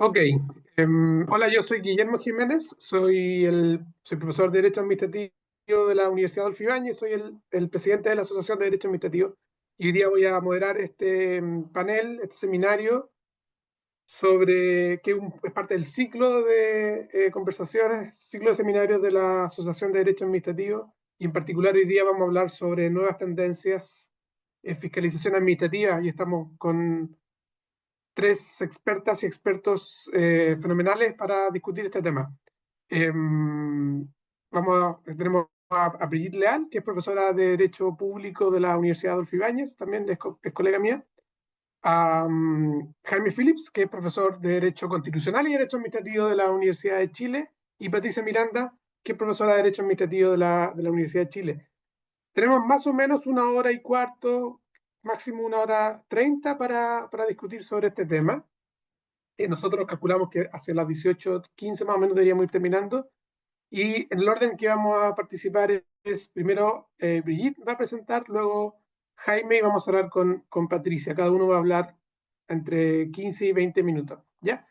Ok, hola, yo soy Guillermo Jiménez, soy profesor de Derecho Administrativo de la Universidad Adolfo Ibáñez, soy el presidente de la Asociación de Derecho Administrativo y hoy día voy a moderar este panel, este seminario es parte del ciclo de conversaciones, ciclo de seminarios de la Asociación de Derecho Administrativo y en particular hoy día vamos a hablar sobre nuevas tendencias en fiscalización administrativa y estamos con tres expertas y expertos fenomenales para discutir este tema. Tenemos a Brigitte Leal, que es profesora de Derecho Público de la Universidad Adolfo Ibáñez, también es colega mía. A Jaime Phillips, que es profesor de Derecho Constitucional y Derecho Administrativo de la Universidad de Chile. Y Patricia Miranda, que es profesora de Derecho Administrativo de la Universidad de Chile. Tenemos más o menos 1 hora y cuarto, máximo 1 hora 30 para discutir sobre este tema. Nosotros calculamos que hacia las 18:15 más o menos deberíamos ir terminando. Y en el orden que vamos a participar es primero Brigitte va a presentar, luego Jaime y vamos a hablar con Patricia. Cada uno va a hablar entre 15 y 20 minutos. ¿Ya?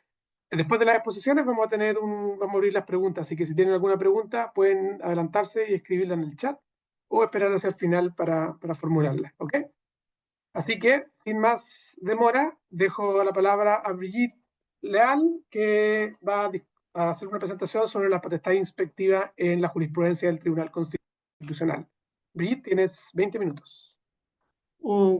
Después de las exposiciones vamos a abrir las preguntas, así que si tienen alguna pregunta pueden adelantarse y escribirla en el chat o esperar hacia el final para formularla. ¿Ok? Así que, sin más demora, dejo la palabra a Brigitte Leal, que va a hacer una presentación sobre la potestad inspectiva en la jurisprudencia del Tribunal Constitucional. Brigitte, tienes 20 minutos.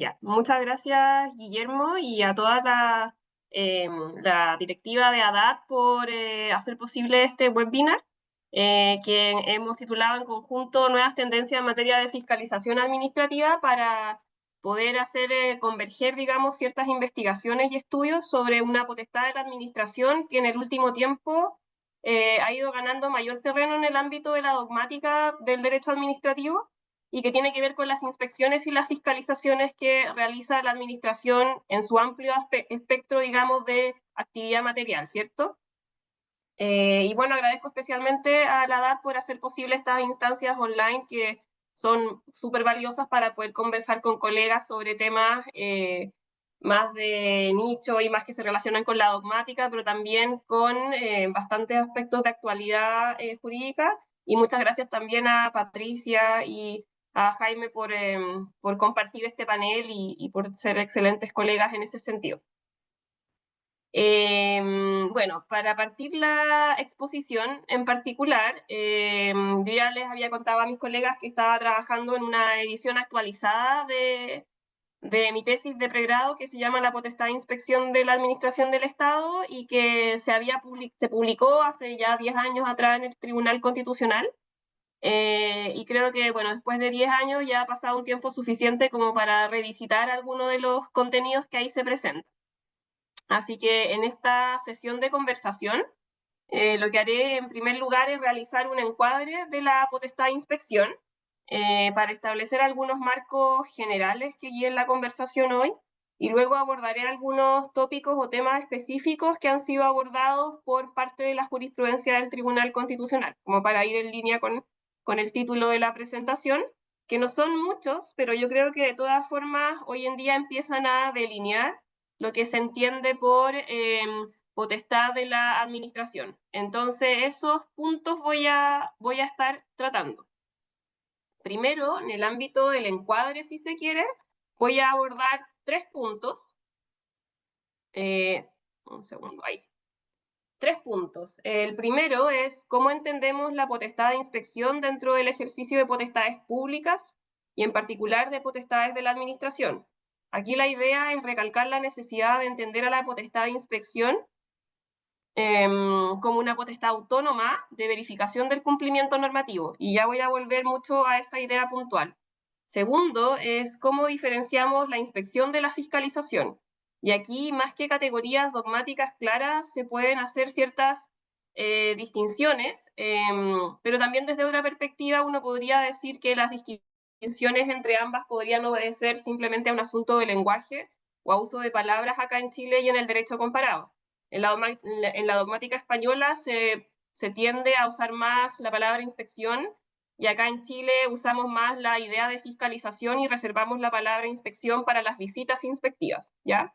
Ya, muchas gracias Guillermo y a toda la directiva de ADAT por hacer posible este webinar que hemos titulado en conjunto Nuevas tendencias en materia de fiscalización administrativa para poder hacer converger, digamos, ciertas investigaciones y estudios sobre una potestad de la administración que en el último tiempo ha ido ganando mayor terreno en el ámbito de la dogmática del derecho administrativo y que tiene que ver con las inspecciones y las fiscalizaciones que realiza la administración en su amplio espectro, digamos, de actividad material, ¿cierto? Y bueno, agradezco especialmente a la ADAT por hacer posible estas instancias online que son súper valiosas para poder conversar con colegas sobre temas más de nicho y más que se relacionan con la dogmática, pero también con bastantes aspectos de actualidad jurídica. Y muchas gracias también a Patricia y a Jaime por compartir este panel y por ser excelentes colegas en ese sentido. Bueno, para partir la exposición en particular, yo ya les había contado a mis colegas que estaba trabajando en una edición actualizada de mi tesis de pregrado que se llama La potestad de inspección de la Administración del Estado y que se publicó hace ya 10 años atrás en el Tribunal Constitucional. Y creo que, bueno, después de 10 años ya ha pasado un tiempo suficiente como para revisitar algunos de los contenidos que ahí se presentan. Así que en esta sesión de conversación, lo que haré en primer lugar es realizar un encuadre de la potestad de inspección para establecer algunos marcos generales que guíen la conversación hoy y luego abordaré algunos tópicos o temas específicos que han sido abordados por parte de la jurisprudencia del Tribunal Constitucional, como para ir en línea con el título de la presentación, que no son muchos, pero yo creo que de todas formas hoy en día empiezan a delinear lo que se entiende por potestad de la administración. Entonces, esos puntos voy a estar tratando. Primero, en el ámbito del encuadre, si se quiere, voy a abordar 3 puntos. Un segundo, ahí sí. 3 puntos. El primero es cómo entendemos la potestad de inspección dentro del ejercicio de potestades públicas y en particular de potestades de la administración. Aquí la idea es recalcar la necesidad de entender a la potestad de inspección como una potestad autónoma de verificación del cumplimiento normativo, y ya voy a volver mucho a esa idea puntual. Segundo, es cómo diferenciamos la inspección de la fiscalización. Y aquí, más que categorías dogmáticas claras, se pueden hacer ciertas distinciones, pero también desde otra perspectiva uno podría decir que las distinciones entre ambas podrían obedecer simplemente a un asunto de lenguaje o a uso de palabras acá en Chile y en el derecho comparado. En la dogmática española se tiende a usar más la palabra inspección y acá en Chile usamos más la idea de fiscalización y reservamos la palabra inspección para las visitas inspectivas, ¿ya?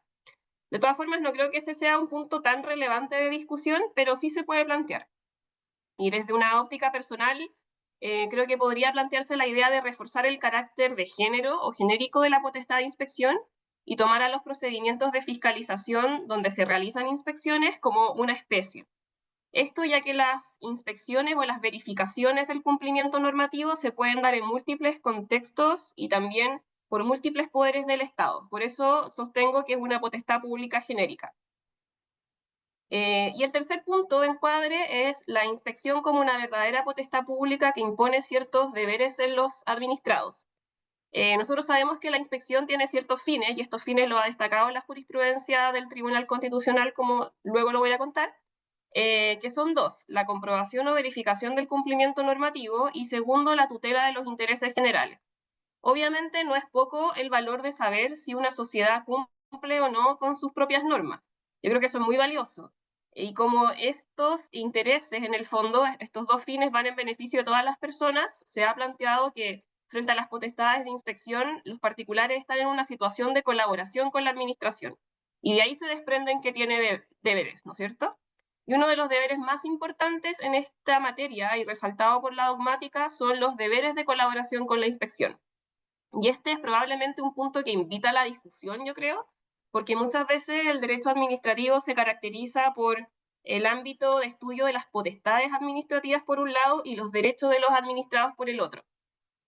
De todas formas, no creo que ese sea un punto tan relevante de discusión, pero sí se puede plantear. Y desde una óptica personal, creo que podría plantearse la idea de reforzar el carácter de género o genérico de la potestad de inspección y tomar a los procedimientos de fiscalización donde se realizan inspecciones como una especie. Esto ya que las inspecciones o las verificaciones del cumplimiento normativo se pueden dar en múltiples contextos y también por múltiples poderes del Estado. Por eso sostengo que es una potestad pública genérica. Y el tercer punto de encuadre es la inspección como una verdadera potestad pública que impone ciertos deberes en los administrados. Nosotros sabemos que la inspección tiene ciertos fines, y estos fines lo ha destacado la jurisprudencia del Tribunal Constitucional, como luego lo voy a contar, que son dos: la comprobación o verificación del cumplimiento normativo y segundo, la tutela de los intereses generales. Obviamente no es poco el valor de saber si una sociedad cumple o no con sus propias normas. Yo creo que eso es muy valioso. Y como estos intereses, en el fondo, estos dos fines van en beneficio de todas las personas, se ha planteado que frente a las potestades de inspección, los particulares están en una situación de colaboración con la administración. Y de ahí se desprenden que tiene deberes, ¿no es cierto? Y uno de los deberes más importantes en esta materia, y resaltado por la dogmática, son los deberes de colaboración con la inspección. Y este es probablemente un punto que invita a la discusión, yo creo, porque muchas veces el derecho administrativo se caracteriza por el ámbito de estudio de las potestades administrativas por un lado y los derechos de los administrados por el otro.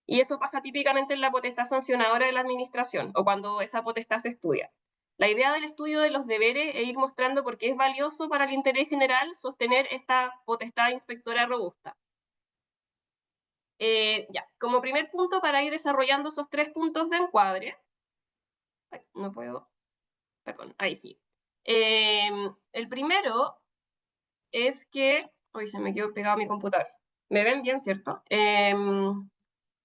Y eso pasa típicamente en la potestad sancionadora de la administración o cuando esa potestad se estudia. La idea del estudio de los deberes es ir mostrando por qué es valioso para el interés general sostener esta potestad inspectora robusta. Ya, como primer punto, para ir desarrollando esos tres puntos de encuadre, ay, no puedo, perdón, ahí sí. El primero es que, hoy se me quedó pegado mi computador. ¿Me ven bien, cierto?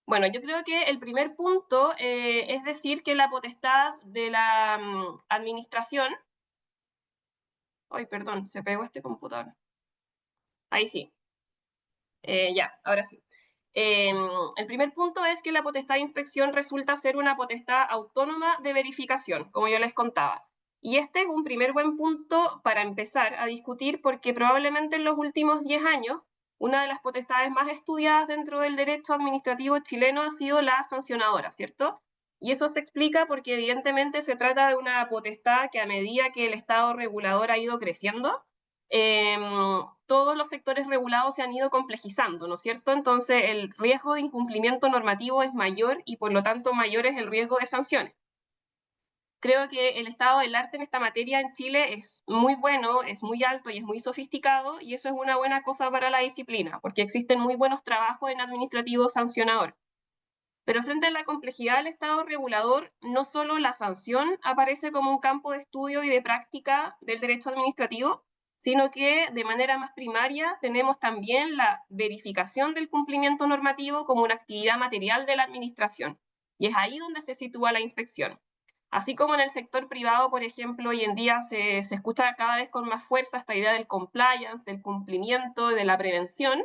Bueno, yo creo que el primer punto es decir que la potestad de la administración, ay, perdón, se pegó este computador. Ahí sí. Ya, ahora sí. El primer punto es que la potestad de inspección resulta ser una potestad autónoma de verificación, como yo les contaba. Y este es un primer buen punto para empezar a discutir porque probablemente en los últimos 10 años una de las potestades más estudiadas dentro del derecho administrativo chileno ha sido la sancionadora, ¿cierto? Y eso se explica porque evidentemente se trata de una potestad que a medida que el Estado regulador ha ido creciendo, todos los sectores regulados se han ido complejizando, ¿no es cierto? Entonces el riesgo de incumplimiento normativo es mayor y por lo tanto mayor es el riesgo de sanciones. Creo que el estado del arte en esta materia en Chile es muy bueno, es muy alto y es muy sofisticado, y eso es una buena cosa para la disciplina, porque existen muy buenos trabajos en administrativo sancionador. Pero frente a la complejidad del estado regulador, no solo la sanción aparece como un campo de estudio y de práctica del derecho administrativo, sino que de manera más primaria tenemos también la verificación del cumplimiento normativo como una actividad material de la administración. Y es ahí donde se sitúa la inspección. Así como en el sector privado, por ejemplo, hoy en día se escucha cada vez con más fuerza esta idea del compliance, del cumplimiento y de la prevención,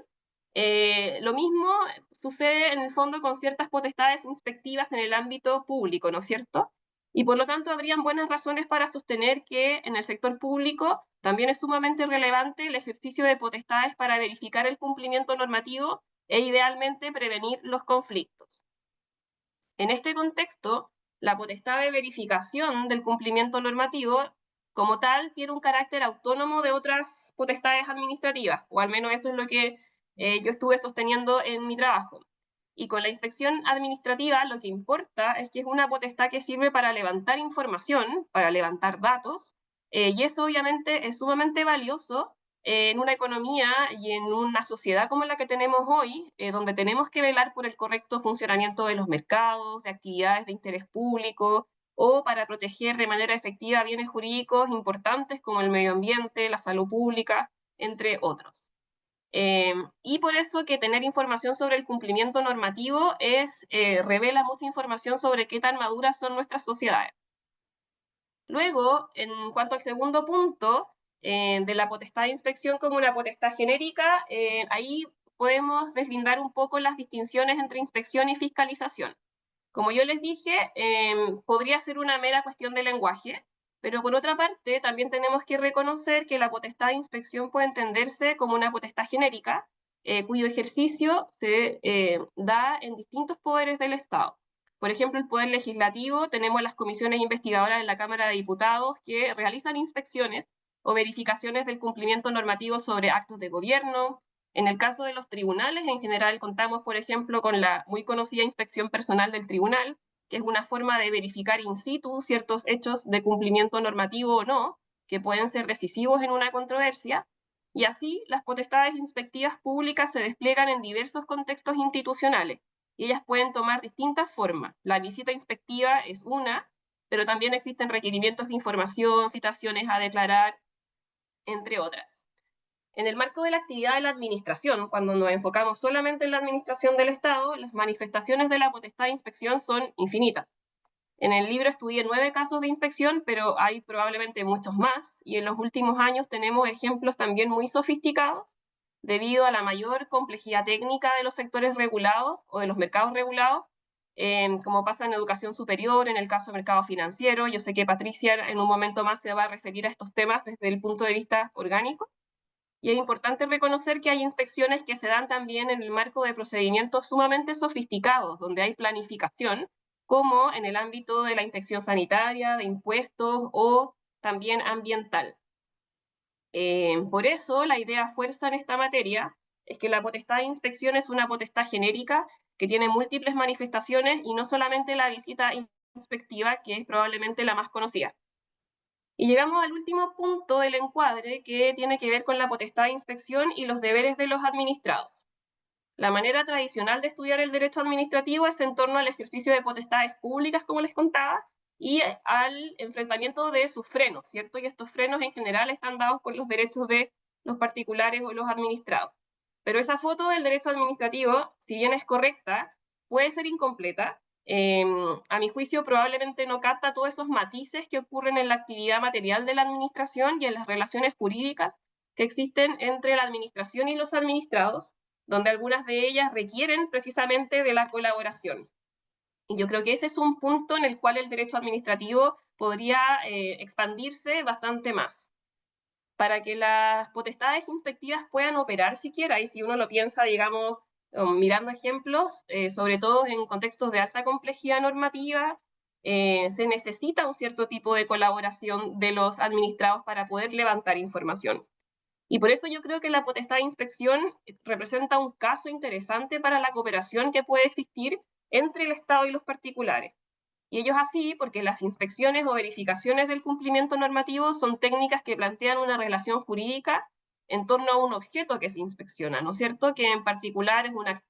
lo mismo sucede en el fondo con ciertas potestades inspectivas en el ámbito público, ¿no es cierto? Y por lo tanto habrían buenas razones para sostener que en el sector público también es sumamente relevante el ejercicio de potestades para verificar el cumplimiento normativo e idealmente prevenir los conflictos. En este contexto, la potestad de verificación del cumplimiento normativo como tal tiene un carácter autónomo de otras potestades administrativas, o al menos eso es lo que yo estuve sosteniendo en mi trabajo. Y con la inspección administrativa lo que importa es que es una potestad que sirve para levantar información, para levantar datos, y eso obviamente es sumamente valioso en una economía y en una sociedad como la que tenemos hoy, donde tenemos que velar por el correcto funcionamiento de los mercados, de actividades de interés público, o para proteger de manera efectiva bienes jurídicos importantes como el medio ambiente, la salud pública, entre otros. Y por eso que tener información sobre el cumplimiento normativo revela mucha información sobre qué tan maduras son nuestras sociedades. Luego, en cuanto al segundo punto, de la potestad de inspección como una potestad genérica, ahí podemos deslindar un poco las distinciones entre inspección y fiscalización. Como yo les dije, podría ser una mera cuestión de lenguaje, Pero por otra parte, también tenemos que reconocer que la potestad de inspección puede entenderse como una potestad genérica, cuyo ejercicio se da en distintos poderes del Estado. Por ejemplo, el Poder Legislativo, tenemos las comisiones investigadoras en la Cámara de Diputados que realizan inspecciones o verificaciones del cumplimiento normativo sobre actos de gobierno. En el caso de los tribunales, en general contamos, por ejemplo, con la muy conocida inspección personal del tribunal, que es una forma de verificar in situ ciertos hechos de cumplimiento normativo o no, que pueden ser decisivos en una controversia, y así las potestades inspectivas públicas se despliegan en diversos contextos institucionales, y ellas pueden tomar distintas formas. La visita inspectiva es una, pero también existen requerimientos de información, citaciones a declarar, entre otras. En el marco de la actividad de la administración, cuando nos enfocamos solamente en la administración del Estado, las manifestaciones de la potestad de inspección son infinitas. En el libro estudié 9 casos de inspección, pero hay probablemente muchos más, y en los últimos años tenemos ejemplos también muy sofisticados debido a la mayor complejidad técnica de los sectores regulados o de los mercados regulados, como pasa en educación superior, en el caso del mercado financiero. Yo sé que Patricia en un momento más se va a referir a estos temas desde el punto de vista orgánico. Y es importante reconocer que hay inspecciones que se dan también en el marco de procedimientos sumamente sofisticados, donde hay planificación, como en el ámbito de la inspección sanitaria, de impuestos o también ambiental. Por eso, la idea fuerza en esta materia es que la potestad de inspección es una potestad genérica que tiene múltiples manifestaciones y no solamente la visita inspectiva, que es probablemente la más conocida. Y llegamos al último punto del encuadre, que tiene que ver con la potestad de inspección y los deberes de los administrados. La manera tradicional de estudiar el derecho administrativo es en torno al ejercicio de potestades públicas, como les contaba, y al enfrentamiento de sus frenos, ¿cierto? Y estos frenos en general están dados por los derechos de los particulares o los administrados. Pero esa foto del derecho administrativo, si bien es correcta, puede ser incompleta. A mi juicio, probablemente no capta todos esos matices que ocurren en la actividad material de la administración y en las relaciones jurídicas que existen entre la administración y los administrados, donde algunas de ellas requieren precisamente de la colaboración. Y yo creo que ese es un punto en el cual el derecho administrativo podría expandirse bastante más. Para que las potestades inspectivas puedan operar siquiera, y si uno lo piensa, digamos, mirando ejemplos, sobre todo en contextos de alta complejidad normativa, se necesita un cierto tipo de colaboración de los administrados para poder levantar información. Y por eso yo creo que la potestad de inspección representa un caso interesante para la cooperación que puede existir entre el Estado y los particulares. Y ellos así, porque las inspecciones o verificaciones del cumplimiento normativo son técnicas que plantean una relación jurídica en torno a un objeto que se inspecciona, ¿no es cierto? Que en particular es una,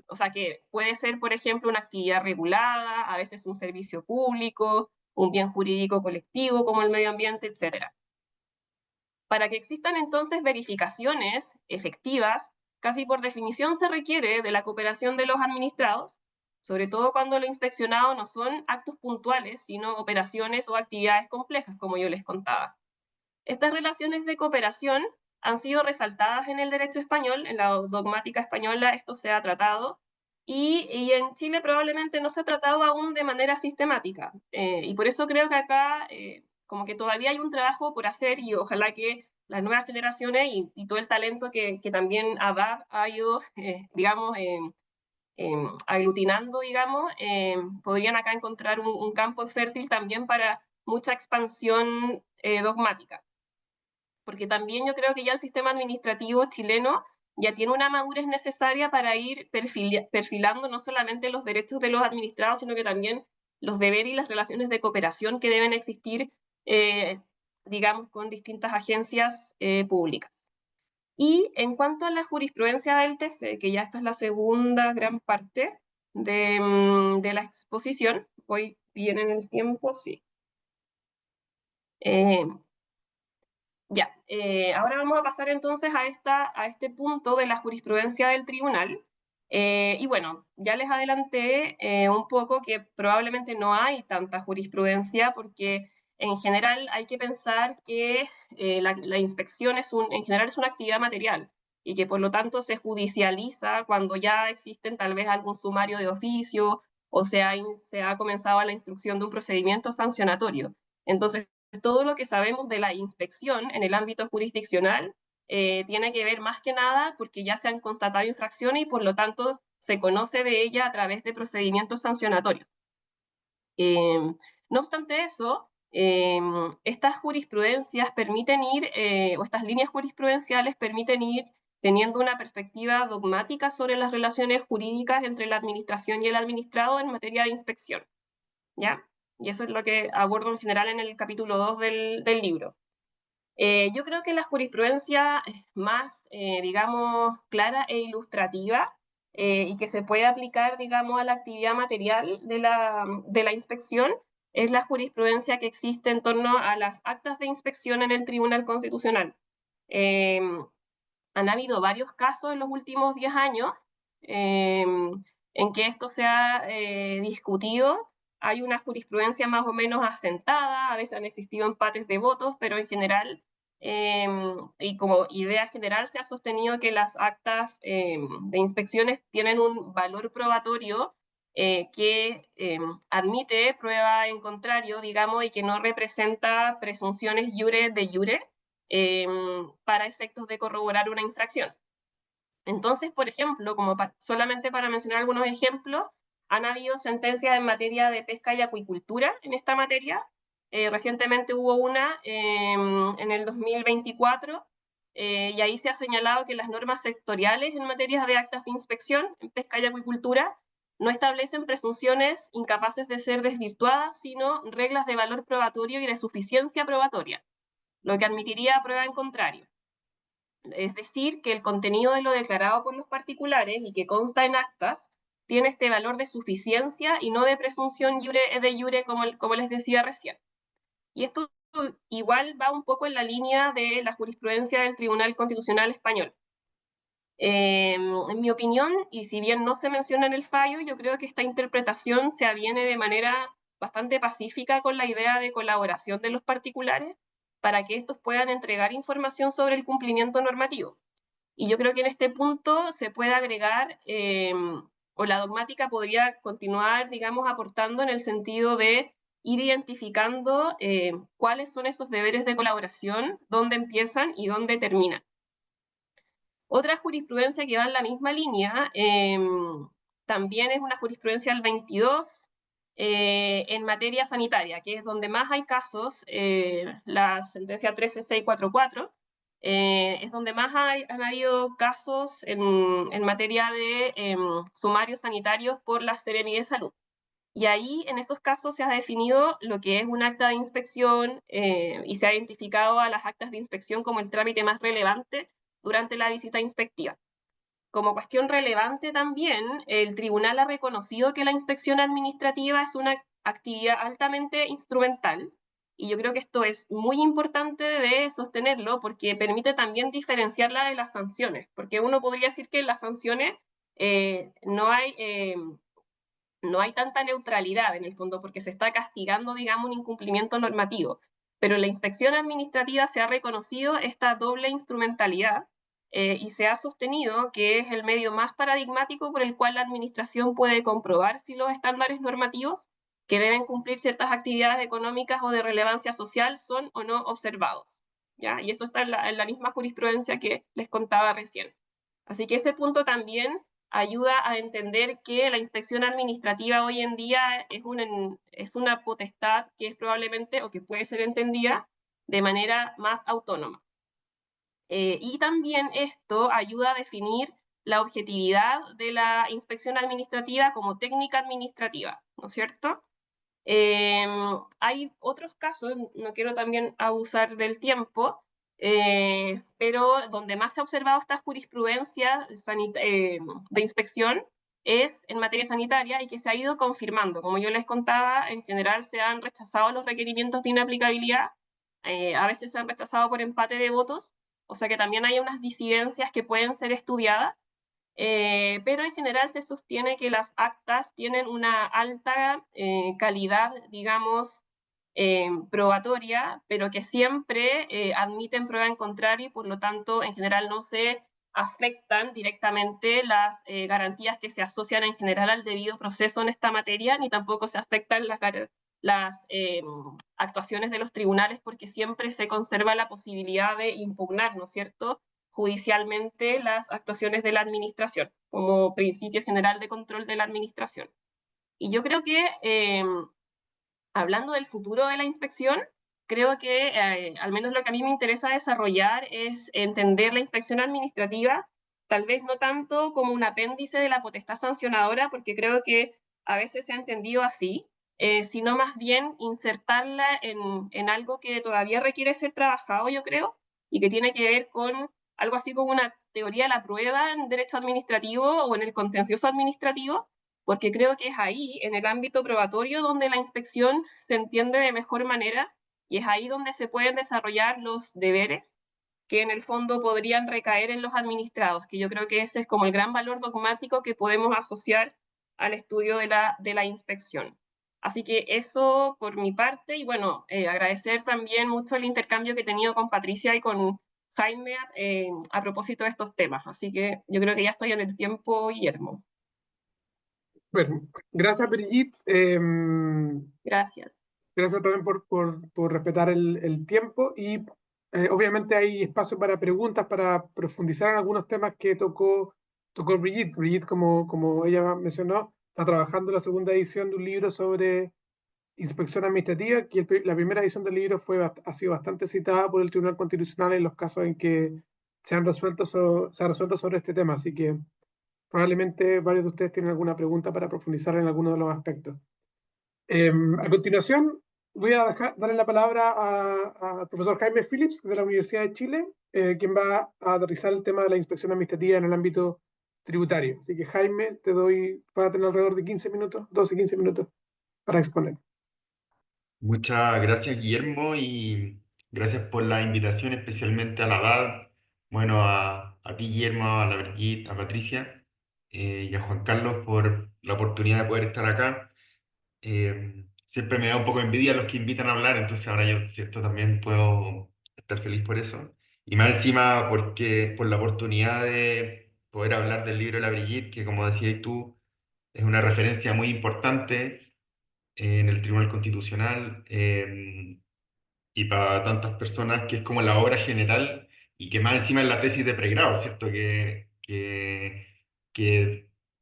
o sea, que puede ser, por ejemplo, una actividad regulada, a veces un servicio público, un bien jurídico colectivo como el medio ambiente, etc. Para que existan entonces verificaciones efectivas, casi por definición se requiere de la cooperación de los administrados, sobre todo cuando lo inspeccionado no son actos puntuales, sino operaciones o actividades complejas, como yo les contaba. Estas relaciones de cooperación han sido resaltadas en el derecho español, en la dogmática española esto se ha tratado, y en Chile probablemente no se ha tratado aún de manera sistemática. Y por eso creo que acá como que todavía hay un trabajo por hacer y ojalá que las nuevas generaciones y todo el talento que también ADAP ha ido, digamos, aglutinando, digamos, podrían acá encontrar un campo fértil también para mucha expansión dogmática. Porque también yo creo que ya el sistema administrativo chileno ya tiene una madurez necesaria para ir perfilando no solamente los derechos de los administrados, sino que también los deberes y las relaciones de cooperación que deben existir, digamos, con distintas agencias públicas. Y en cuanto a la jurisprudencia del TC, que ya esta es la segunda gran parte de la exposición, voy bien en el tiempo, sí. Ya, ahora vamos a pasar entonces a este punto de la jurisprudencia del tribunal. Y bueno, ya les adelanté un poco que probablemente no hay tanta jurisprudencia porque en general hay que pensar que la inspección en general es una actividad material y que por lo tanto se judicializa cuando ya existen tal vez algún sumario de oficio o se ha comenzado la instrucción de un procedimiento sancionatorio. Entonces, todo lo que sabemos de la inspección en el ámbito jurisdiccional tiene que ver más que nada porque ya se han constatado infracciones y por lo tanto se conoce de ella a través de procedimientos sancionatorios. No obstante eso, estas jurisprudencias permiten ir, o estas líneas jurisprudenciales permiten ir teniendo una perspectiva dogmática sobre las relaciones jurídicas entre la administración y el administrado en materia de inspección, ¿ya? Y eso es lo que abordo en general en el capítulo 2 del libro. Yo creo que la jurisprudencia más, digamos, clara e ilustrativa y que se puede aplicar, digamos, a la actividad material de la inspección es la jurisprudencia que existe en torno a las actas de inspección en el Tribunal Constitucional. Han habido varios casos en los últimos 10 años en que esto se ha discutido. Hay una jurisprudencia más o menos asentada, a veces han existido empates de votos, pero en general, y como idea general, se ha sostenido que las actas de inspecciones tienen un valor probatorio que admite prueba en contrario, digamos, y que no representa presunciones iure de iure para efectos de corroborar una infracción. Entonces, por ejemplo, como solamente para mencionar algunos ejemplos, han habido sentencias en materia de pesca y acuicultura en esta materia. Recientemente hubo una en el 2024 y ahí se ha señalado que las normas sectoriales en materia de actas de inspección en pesca y acuicultura no establecen presunciones incapaces de ser desvirtuadas, sino reglas de valor probatorio y de suficiencia probatoria, lo que admitiría prueba en contrario. Es decir, que el contenido de lo declarado por los particulares y que consta en actas tiene este valor de suficiencia y no de presunción de iure, como les decía recién. Y esto igual va un poco en la línea de la jurisprudencia del Tribunal Constitucional Español. En mi opinión, y si bien no se menciona en el fallo, yo creo que esta interpretación se aviene de manera bastante pacífica con la idea de colaboración de los particulares para que estos puedan entregar información sobre el cumplimiento normativo. Y yo creo que en este punto se puede agregar, o la dogmática podría continuar, digamos, aportando en el sentido de ir identificando cuáles son esos deberes de colaboración, dónde empiezan y dónde terminan. Otra jurisprudencia que va en la misma línea también es una jurisprudencia del 22 en materia sanitaria, que es donde más hay casos, la sentencia 13644, es donde más han habido casos en materia de sumarios sanitarios por la Seremi de Salud. Y ahí, en esos casos, se ha definido lo que es un acta de inspección y se ha identificado a las actas de inspección como el trámite más relevante durante la visita inspectiva. Como cuestión relevante también, el tribunal ha reconocido que la inspección administrativa es una actividad altamente instrumental y yo creo que esto es muy importante de sostenerlo porque permite también diferenciarla de las sanciones, porque uno podría decir que en las sanciones no hay tanta neutralidad en el fondo porque se está castigando, digamos, un incumplimiento normativo. Pero en la inspección administrativa se ha reconocido esta doble instrumentalidad y se ha sostenido que es el medio más paradigmático por el cual la administración puede comprobar si los estándares normativos que deben cumplir ciertas actividades económicas o de relevancia social son o no observados, ¿ya? Y eso está en la misma jurisprudencia que les contaba recién. Así que ese punto también ayuda a entender que la inspección administrativa hoy en día es una potestad que es probablemente o que puede ser entendida de manera más autónoma. Y también esto ayuda a definir la objetividad de la inspección administrativa como técnica administrativa, ¿no es cierto? Hay otros casos, no quiero también abusar del tiempo, pero donde más se ha observado esta jurisprudencia de inspección es en materia sanitaria y que se ha ido confirmando. Como yo les contaba, en general se han rechazado los requerimientos de inaplicabilidad, a veces se han rechazado por empate de votos, o sea que también hay unas disidencias que pueden ser estudiadas, pero en general se sostiene que las actas tienen una alta calidad, digamos, probatoria, pero que siempre admiten prueba en contrario y por lo tanto en general no se afectan directamente las garantías que se asocian en general al debido proceso en esta materia, ni tampoco se afectan las actuaciones de los tribunales porque siempre se conserva la posibilidad de impugnar, ¿no es cierto?, judicialmente las actuaciones de la administración, como principio general de control de la administración. Y yo creo que, hablando del futuro de la inspección, creo que al menos lo que a mí me interesa desarrollar es entender la inspección administrativa, tal vez no tanto como un apéndice de la potestad sancionadora, porque creo que a veces se ha entendido así, sino más bien insertarla en algo que todavía requiere ser trabajado, yo creo, y que tiene que ver con algo así como una teoría de la prueba en derecho administrativo o en el contencioso administrativo, porque creo que es ahí, en el ámbito probatorio, donde la inspección se entiende de mejor manera y es ahí donde se pueden desarrollar los deberes que en el fondo podrían recaer en los administrados, que yo creo que ese es como el gran valor dogmático que podemos asociar al estudio de la inspección. Así que eso por mi parte, y bueno, agradecer también mucho el intercambio que he tenido con Patricia y con Jaime a propósito de estos temas. Así que yo creo que ya estoy en el tiempo, Guillermo. Bueno, gracias, Brigitte. Gracias. Gracias también por respetar el tiempo y obviamente hay espacio para preguntas, para profundizar en algunos temas que tocó Brigitte. Brigitte, como ella mencionó, está trabajando en la segunda edición de un libro sobre inspección administrativa, que la primera edición del libro ha sido bastante citada por el Tribunal Constitucional en los casos en que se ha resuelto sobre este tema, así que probablemente varios de ustedes tienen alguna pregunta para profundizar en alguno de los aspectos. A continuación, voy a darle la palabra al profesor Jaime Phillips de la Universidad de Chile, quien va a aterrizar el tema de la inspección administrativa en el ámbito tributario. Así que Jaime, vas a tener alrededor de 15 minutos, 12, 15 minutos para exponer. Muchas gracias, Guillermo, y gracias por la invitación, especialmente a la GAD, bueno, a ti, Guillermo, a la Brigitte, a Patricia y a Juan Carlos por la oportunidad de poder estar acá. Siempre me da un poco de envidia a los que invitan a hablar, entonces ahora yo, cierto, también puedo estar feliz por eso. Y más encima porque por la oportunidad de poder hablar del libro de la Brigitte, que como decías tú, es una referencia muy importante en el Tribunal Constitucional y para tantas personas que es como la obra general y que más encima es la tesis de pregrado, ¿cierto? Que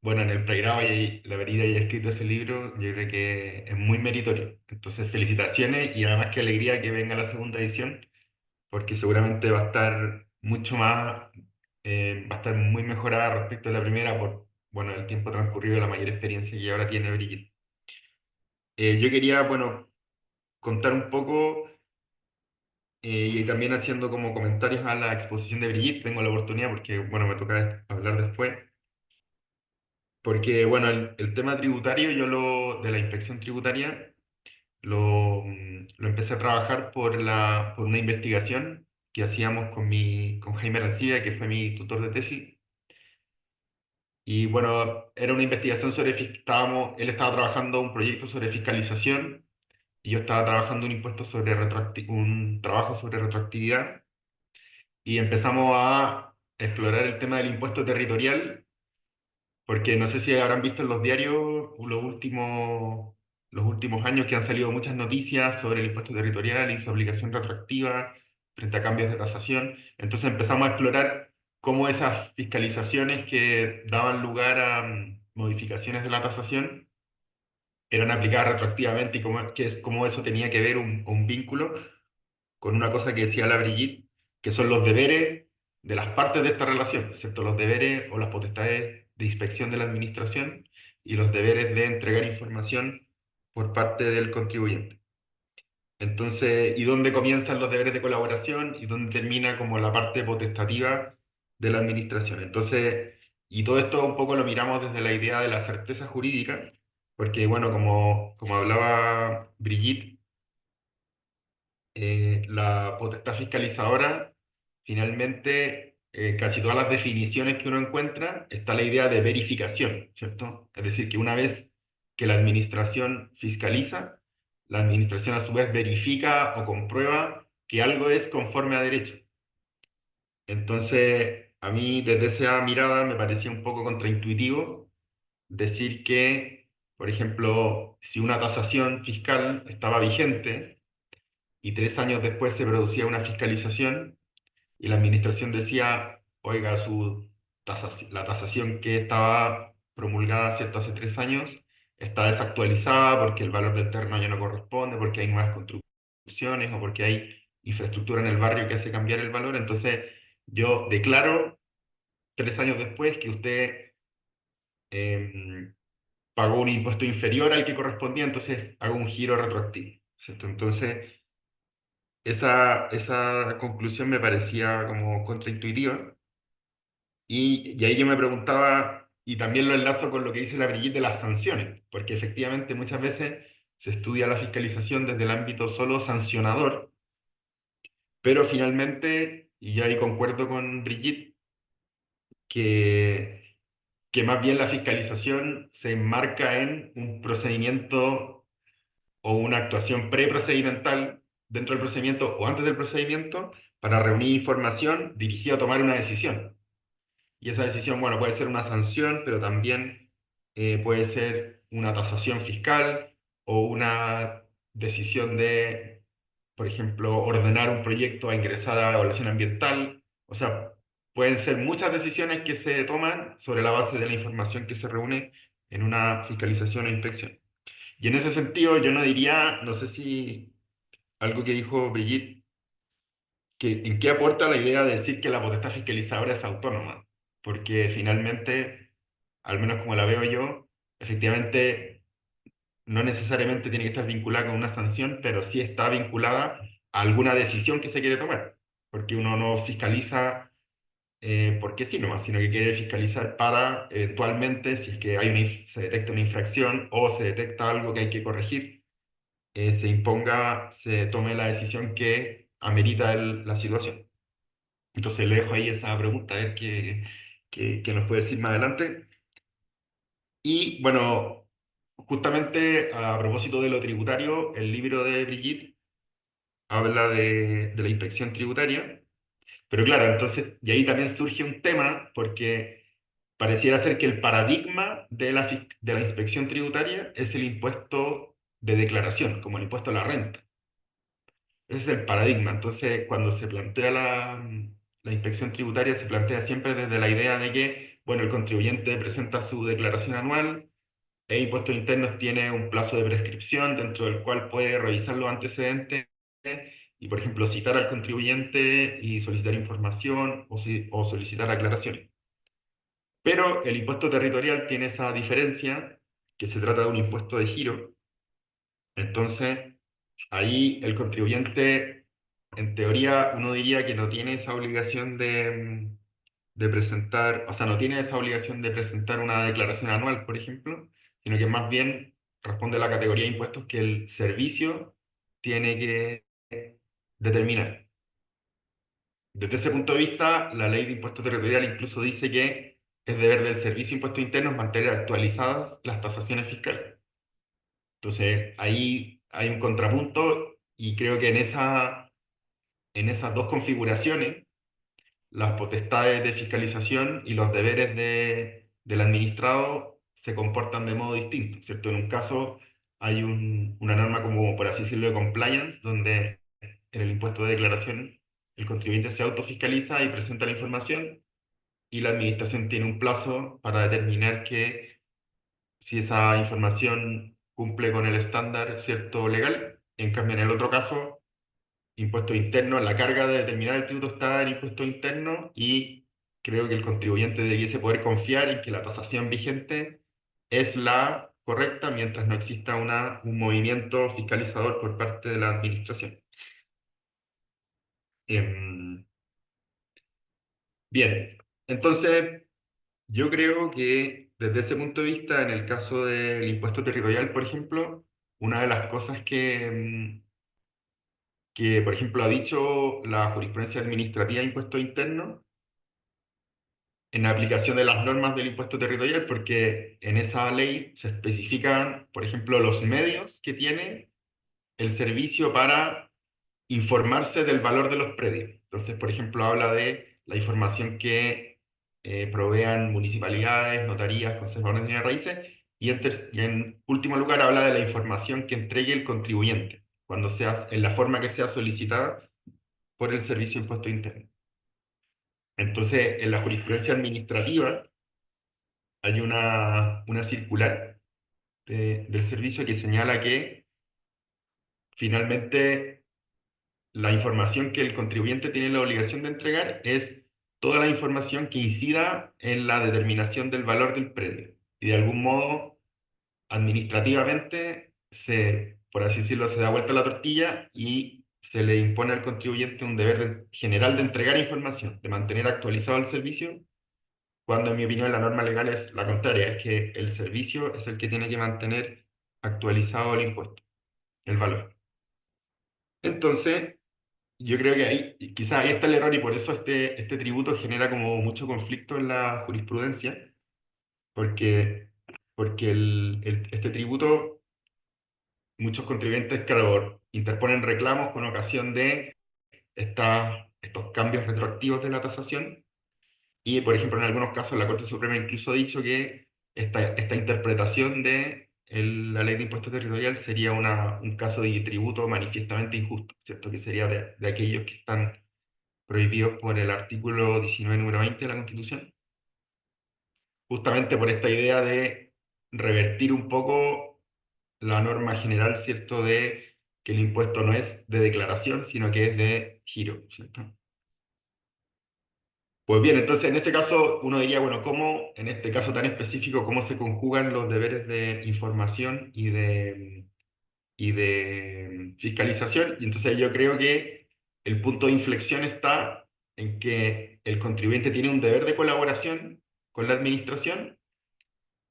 bueno, en el pregrado la verdad haya escrito ese libro, yo creo que es muy meritorio. Entonces, felicitaciones y además qué alegría que venga la segunda edición, porque seguramente va a estar mucho más, va a estar muy mejorada respecto a la primera por, bueno, el tiempo transcurrido y la mayor experiencia que ahora tiene Brigitte. Yo quería, bueno, contar un poco y también haciendo como comentarios a la exposición de Brigitte, tengo la oportunidad porque, bueno, me toca hablar después, porque, bueno, el tema tributario, de la inspección tributaria, lo empecé a trabajar por una investigación que hacíamos con Jaime Arancibia, que fue mi tutor de tesis. Y bueno, era una investigación él estaba trabajando un proyecto sobre fiscalización y yo estaba trabajando un trabajo sobre retroactividad y empezamos a explorar el tema del impuesto territorial, porque no sé si habrán visto en los diarios los últimos años que han salido muchas noticias sobre el impuesto territorial y su aplicación retroactiva frente a cambios de tasación. Entonces empezamos a explorar cómo esas fiscalizaciones que daban lugar a modificaciones de la tasación eran aplicadas retroactivamente y cómo eso tenía que ver un vínculo con una cosa que decía la Brigitte, que son los deberes de las partes de esta relación, ¿cierto? Los deberes o las potestades de inspección de la administración y los deberes de entregar información por parte del contribuyente. Entonces, ¿y dónde comienzan los deberes de colaboración y dónde termina como la parte potestativa de la administración? Entonces, y todo esto un poco lo miramos desde la idea de la certeza jurídica, porque bueno, como hablaba Brigitte, la potestad fiscalizadora, finalmente, casi todas las definiciones que uno encuentra, está la idea de verificación, ¿cierto? Es decir, que una vez que la administración fiscaliza, la administración a su vez verifica o comprueba que algo es conforme a derecho. Entonces, a mí desde esa mirada me parecía un poco contraintuitivo decir que Por ejemplo, si una tasación fiscal estaba vigente y 3 años después se producía una fiscalización y la administración decía, oiga, la tasación que estaba promulgada, ¿cierto?, hace 3 años, está desactualizada porque el valor del terreno ya no corresponde, porque hay nuevas construcciones o porque hay infraestructura en el barrio que hace cambiar el valor. Entonces, yo declaro 3 años después que usted em, pagó un impuesto inferior al que correspondía, entonces hago un giro retroactivo, ¿cierto? Entonces, esa conclusión me parecía como contraintuitiva. Y ahí yo me preguntaba, y también lo enlazo con lo que dice la Brigitte de las sanciones, porque efectivamente muchas veces se estudia la fiscalización desde el ámbito solo sancionador, pero finalmente, y yo ahí concuerdo con Brigitte, que, que más bien la fiscalización se enmarca en un procedimiento o una actuación preprocedimental dentro del procedimiento o antes del procedimiento para reunir información dirigida a tomar una decisión. Y esa decisión, bueno, puede ser una sanción, pero también puede ser una tasación fiscal o una decisión de, por ejemplo, ordenar un proyecto a ingresar a evaluación ambiental. O sea, pueden ser muchas decisiones que se toman sobre la base de la información que se reúne en una fiscalización o inspección. Y en ese sentido, yo no diría, no sé si algo que dijo Brigitte, ¿en qué aporta la idea de decir que la potestad fiscalizadora es autónoma? Porque finalmente, al menos como la veo yo, efectivamente no necesariamente tiene que estar vinculada con una sanción, pero sí está vinculada a alguna decisión que se quiere tomar. Porque uno no fiscaliza porque sí nomás, sino que quiere fiscalizar para eventualmente, si es que se detecta una infracción o se detecta algo que hay que corregir, se tome la decisión que amerita la situación. Entonces le dejo ahí esa pregunta, a ver qué nos puede decir más adelante. Y bueno, justamente a propósito de lo tributario, el libro de Brigitte habla de la inspección tributaria, pero claro, entonces, y ahí también surge un tema, porque pareciera ser que el paradigma de la inspección tributaria es el impuesto de declaración, como el impuesto a la renta. Ese es el paradigma. Entonces, cuando se plantea la inspección tributaria, se plantea siempre desde la idea de que, bueno, el contribuyente presenta su declaración anual e Impuestos Internos tiene un plazo de prescripción dentro del cual puede revisar los antecedentes y, por ejemplo, citar al contribuyente y solicitar información o solicitar aclaraciones. Pero el impuesto territorial tiene esa diferencia, que se trata de un impuesto de giro. Entonces, ahí el contribuyente, en teoría, uno diría que no tiene esa obligación de presentar, o sea, no tiene esa obligación de presentar una declaración anual, por ejemplo, sino que más bien responde a la categoría de impuestos que el servicio tiene que determinar. Desde ese punto de vista, la ley de impuesto territorial incluso dice que es deber del Servicio de Impuestos Internos mantener actualizadas las tasaciones fiscales. Entonces, ahí hay un contrapunto y creo que en esas dos configuraciones, las potestades de fiscalización y los deberes del administrado se comportan de modo distinto, ¿cierto? En un caso hay una norma como, por así decirlo, de compliance, donde en el impuesto de declaración el contribuyente se autofiscaliza y presenta la información y la administración tiene un plazo para determinar que si esa información cumple con el estándar, ¿cierto?, legal. En cambio, en el otro caso, impuesto interno, la carga de determinar el tributo está en impuesto interno y creo que el contribuyente debiese poder confiar en que la tasación vigente es la correcta mientras no exista un movimiento fiscalizador por parte de la administración. Em, Bien, entonces yo creo que desde ese punto de vista, en el caso del impuesto territorial, por ejemplo, una de las cosas que, por ejemplo, ha dicho la jurisprudencia administrativa de impuesto interno en aplicación de las normas del impuesto territorial, porque en esa ley se especifican, por ejemplo, los medios que tiene el servicio para informarse del valor de los predios. Entonces, por ejemplo, habla de la información que provean municipalidades, notarías, conservadores de bienes raíces, y en último lugar habla de la información que entregue el contribuyente, cuando sea, en la forma que sea solicitada por el Servicio de Impuesto Interno. Entonces, en la jurisprudencia administrativa hay una circular del servicio que señala que finalmente la información que el contribuyente tiene la obligación de entregar es toda la información que incida en la determinación del valor del predio. Y de algún modo, administrativamente, por así decirlo, se da vuelta la tortilla y se le impone al contribuyente un deber general de entregar información, de mantener actualizado el servicio, cuando en mi opinión la norma legal es la contraria, es que el servicio es el que tiene que mantener actualizado el impuesto, el valor. Entonces, yo creo que ahí, quizás ahí está el error y por eso este tributo genera como mucho conflicto en la jurisprudencia, porque, porque este tributo, muchos contribuyentes, claro, interponen reclamos con ocasión de estos cambios retroactivos de la tasación. Y, por ejemplo, en algunos casos la Corte Suprema incluso ha dicho que esta interpretación de la ley de impuesto territorial sería un caso de tributo manifiestamente injusto, ¿cierto? Que sería de aquellos que están prohibidos por el artículo 19, número 20 de la Constitución, justamente por esta idea de revertir un poco la norma general, ¿cierto? De que el impuesto no es de declaración, sino que es de giro, ¿cierto? Pues bien, entonces en este caso uno diría, bueno, ¿cómo, en este caso tan específico, cómo se conjugan los deberes de información y de fiscalización? Y entonces yo creo que el punto de inflexión está en que el contribuyente tiene un deber de colaboración con la administración,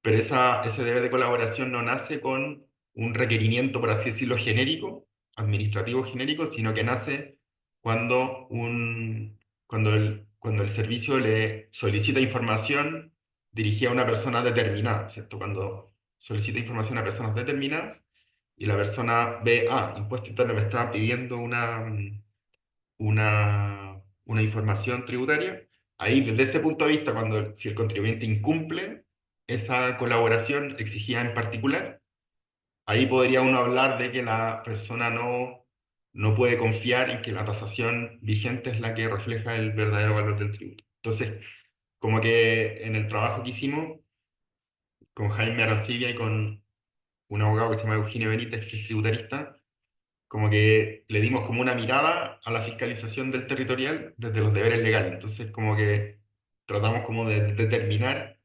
pero ese deber de colaboración no nace con un requerimiento, por así decirlo, genérico, administrativo genérico, sino que nace cuando, cuando el servicio le solicita información dirigida a una persona determinada, ¿cierto? Cuando solicita información a personas determinadas y la persona ve, Impuesto Interno me está pidiendo una información tributaria. Ahí, desde ese punto de vista, si el contribuyente incumple esa colaboración exigida en particular, ahí podría uno hablar de que la persona no puede confiar en que la tasación vigente es la que refleja el verdadero valor del tributo. Entonces, como que en el trabajo que hicimos con Jaime Arancibia y con un abogado que se llama Eugenio Benítez, que es tributarista, como que le dimos como una mirada a la fiscalización del territorial desde los deberes legales. Entonces, como que tratamos como de determinar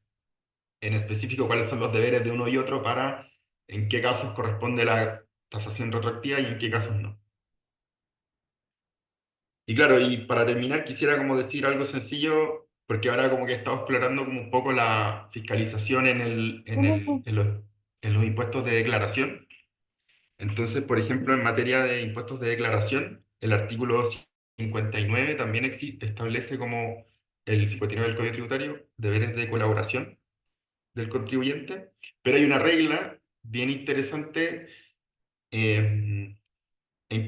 en específico cuáles son los deberes de uno y otro para en qué casos corresponde la tasación retroactiva y en qué casos no. Y claro, y para terminar quisiera como decir algo sencillo, porque ahora como que he estado explorando como un poco la fiscalización en los impuestos de declaración. Entonces, por ejemplo, en materia de impuestos de declaración, el artículo 59 también establece como el 59 del Código Tributario deberes de colaboración del contribuyente, pero hay una regla bien interesante en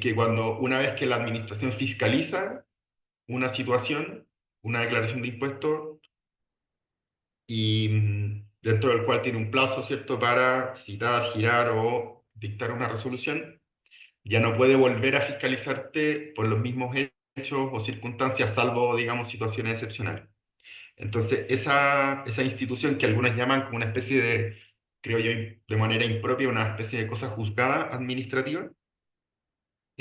que cuando una vez que la administración fiscaliza una situación, una declaración de impuestos, y dentro del cual tiene un plazo, ¿cierto?, para citar, girar o dictar una resolución, ya no puede volver a fiscalizarte por los mismos hechos o circunstancias, salvo, digamos, situaciones excepcionales. Entonces, esa institución que algunos llaman como una especie de, creo yo, de manera impropia, una especie de cosa juzgada administrativa,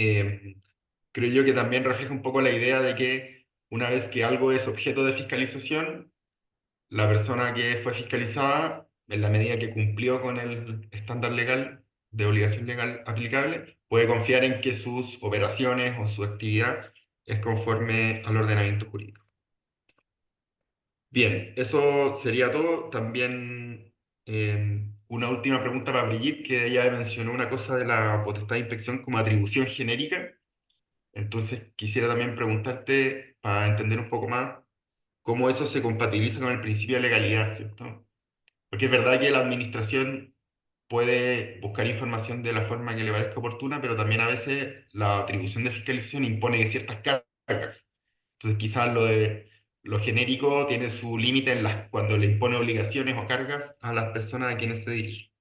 eh, creo yo que también refleja un poco la idea de que una vez que algo es objeto de fiscalización, la persona que fue fiscalizada, en la medida que cumplió con el estándar legal de obligación legal aplicable, puede confiar en que sus operaciones o su actividad es conforme al ordenamiento jurídico. Bien, eso sería todo. También una última pregunta para Brigitte, que ella mencionó una cosa de la potestad de inspección como atribución genérica. Entonces quisiera también preguntarte, para entender un poco más, cómo eso se compatibiliza con el principio de legalidad, ¿cierto? Porque es verdad que la administración puede buscar información de la forma que le parezca oportuna, pero también a veces la atribución de fiscalización impone ciertas cargas. Entonces quizás lo genérico tiene su límite cuando le impone obligaciones o cargas a las personas a quienes se dirige.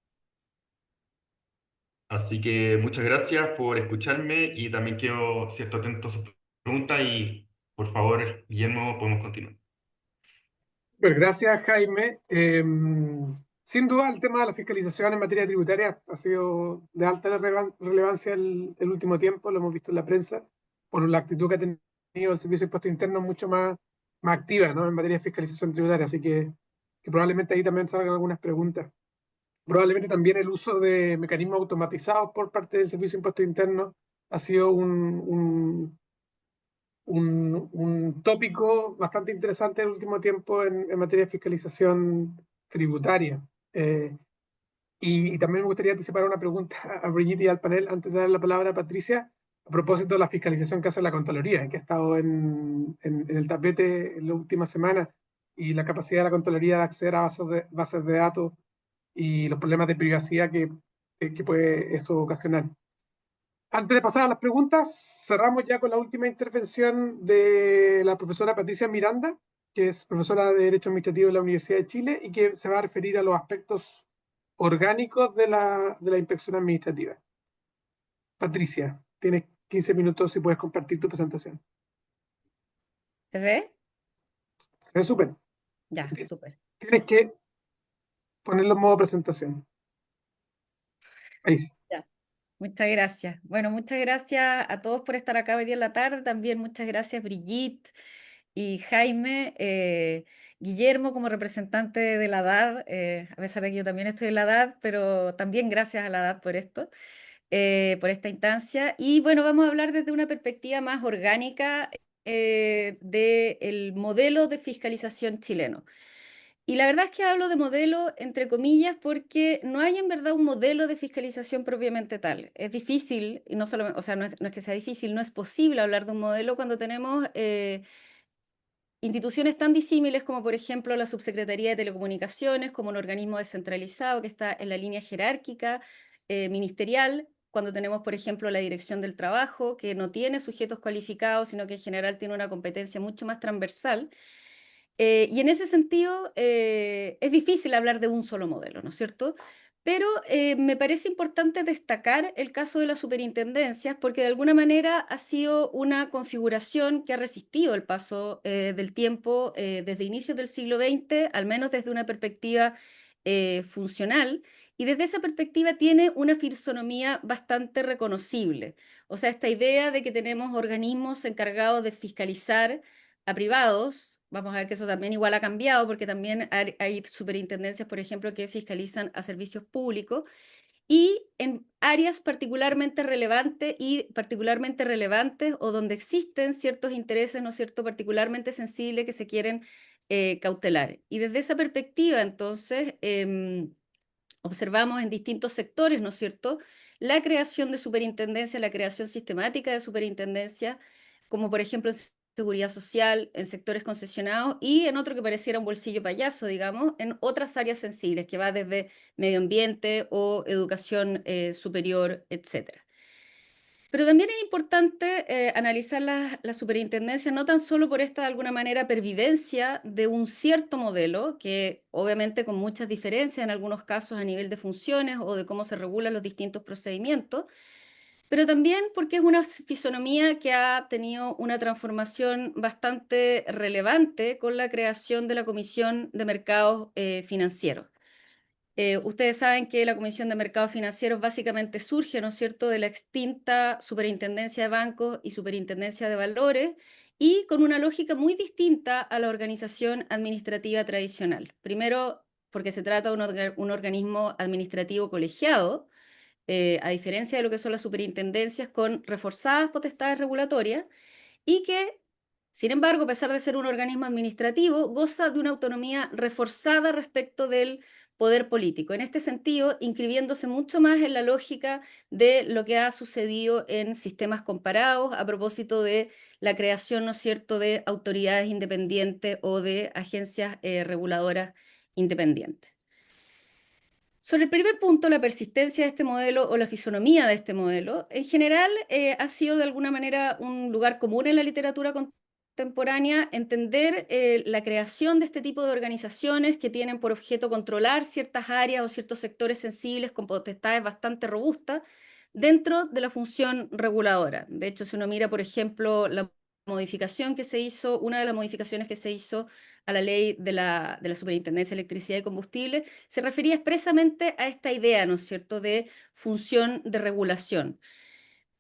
Así que muchas gracias por escucharme y también quedo cierto atento a sus preguntas y por favor, Guillermo, podemos continuar. Pues gracias, Jaime. Sin duda, el tema de la fiscalización en materia tributaria ha sido de alta relevancia el último tiempo, lo hemos visto en la prensa, por la actitud que ha tenido el Servicio de Impuestos Internos mucho más activa, ¿no?, en materia de fiscalización tributaria. Así que probablemente ahí también salgan algunas preguntas. Probablemente también el uso de mecanismos automatizados por parte del Servicio de Impuestos Internos ha sido un tópico bastante interesante en el último tiempo en materia de fiscalización tributaria. Y también me gustaría anticipar una pregunta a Brigitte y al panel antes de dar la palabra a Patricia, a propósito de la fiscalización que hace la Contraloría, que ha estado en el tapete en la última semana, y la capacidad de la Contraloría de acceder a bases de datos y los problemas de privacidad que puede esto ocasionar. Antes de pasar a las preguntas, cerramos ya con la última intervención de la profesora Patricia Miranda, que es profesora de Derecho Administrativo de la Universidad de Chile y que se va a referir a los aspectos orgánicos de la inspección administrativa. Patricia, tienes 15 minutos y puedes compartir tu presentación. ¿Se ve? Es súper. Ya, súper. Tienes que ponerlo en modo presentación. Ahí sí. Ya. Muchas gracias. Bueno, muchas gracias a todos por estar acá hoy día en la tarde. También muchas gracias Brigitte y Jaime, Guillermo como representante de la DAD, a pesar de que yo también estoy en la DAD, pero también gracias a la DAD por esto, por esta instancia. Y bueno, vamos a hablar desde una perspectiva más orgánica del modelo de fiscalización chileno. Y la verdad es que hablo de modelo entre comillas porque no hay en verdad un modelo de fiscalización propiamente tal. Es difícil, y no solo, o sea, no es que sea difícil, no es posible hablar de un modelo cuando tenemos instituciones tan disímiles como por ejemplo la Subsecretaría de Telecomunicaciones, como un organismo descentralizado que está en la línea jerárquica ministerial, cuando tenemos por ejemplo la Dirección del Trabajo, que no tiene sujetos cualificados, sino que en general tiene una competencia mucho más transversal. Y en ese sentido es difícil hablar de un solo modelo, ¿no es cierto? Pero me parece importante destacar el caso de las superintendencias porque de alguna manera ha sido una configuración que ha resistido el paso del tiempo desde inicios del siglo XX, al menos desde una perspectiva funcional, y desde esa perspectiva tiene una fisonomía bastante reconocible. O sea, esta idea de que tenemos organismos encargados de fiscalizar a privados. Vamos a ver que eso también igual ha cambiado porque también hay superintendencias, por ejemplo, que fiscalizan a servicios públicos y en áreas particularmente relevantes o donde existen ciertos intereses, ¿no es cierto?, particularmente sensibles que se quieren cautelar. Y desde esa perspectiva, entonces, observamos en distintos sectores, ¿no es cierto?, la creación de superintendencia, la creación sistemática de superintendencia, como por ejemplo en seguridad social, en sectores concesionados y en otro que pareciera un bolsillo payaso, digamos, en otras áreas sensibles, que va desde medio ambiente o educación superior, etcétera. Pero también es importante analizar la superintendencia no tan solo por esta, de alguna manera, pervivencia de un cierto modelo, que obviamente con muchas diferencias en algunos casos a nivel de funciones o de cómo se regulan los distintos procedimientos, pero también porque es una fisonomía que ha tenido una transformación bastante relevante con la creación de la Comisión de Mercados Financieros. Ustedes saben que la Comisión de Mercados Financieros básicamente surge, ¿no es cierto?, de la extinta Superintendencia de Bancos y Superintendencia de Valores y con una lógica muy distinta a la organización administrativa tradicional. Primero, porque se trata de un organismo administrativo colegiado, a diferencia de lo que son las superintendencias con reforzadas potestades regulatorias y que, sin embargo, a pesar de ser un organismo administrativo, goza de una autonomía reforzada respecto del poder político. En este sentido, inscribiéndose mucho más en la lógica de lo que ha sucedido en sistemas comparados a propósito de la creación, ¿no es cierto?, de autoridades independientes o de agencias reguladoras independientes. Sobre el primer punto, la persistencia de este modelo o la fisonomía de este modelo, en general ha sido de alguna manera un lugar común en la literatura contemporánea, entender la creación de este tipo de organizaciones que tienen por objeto controlar ciertas áreas o ciertos sectores sensibles con potestades bastante robustas dentro de la función reguladora. De hecho, si uno mira, por ejemplo, la modificación que se hizo, una de las modificaciones que se hizo a la ley de la Superintendencia de Electricidad y Combustible, se refería expresamente a esta idea, ¿no es cierto?, de función de regulación.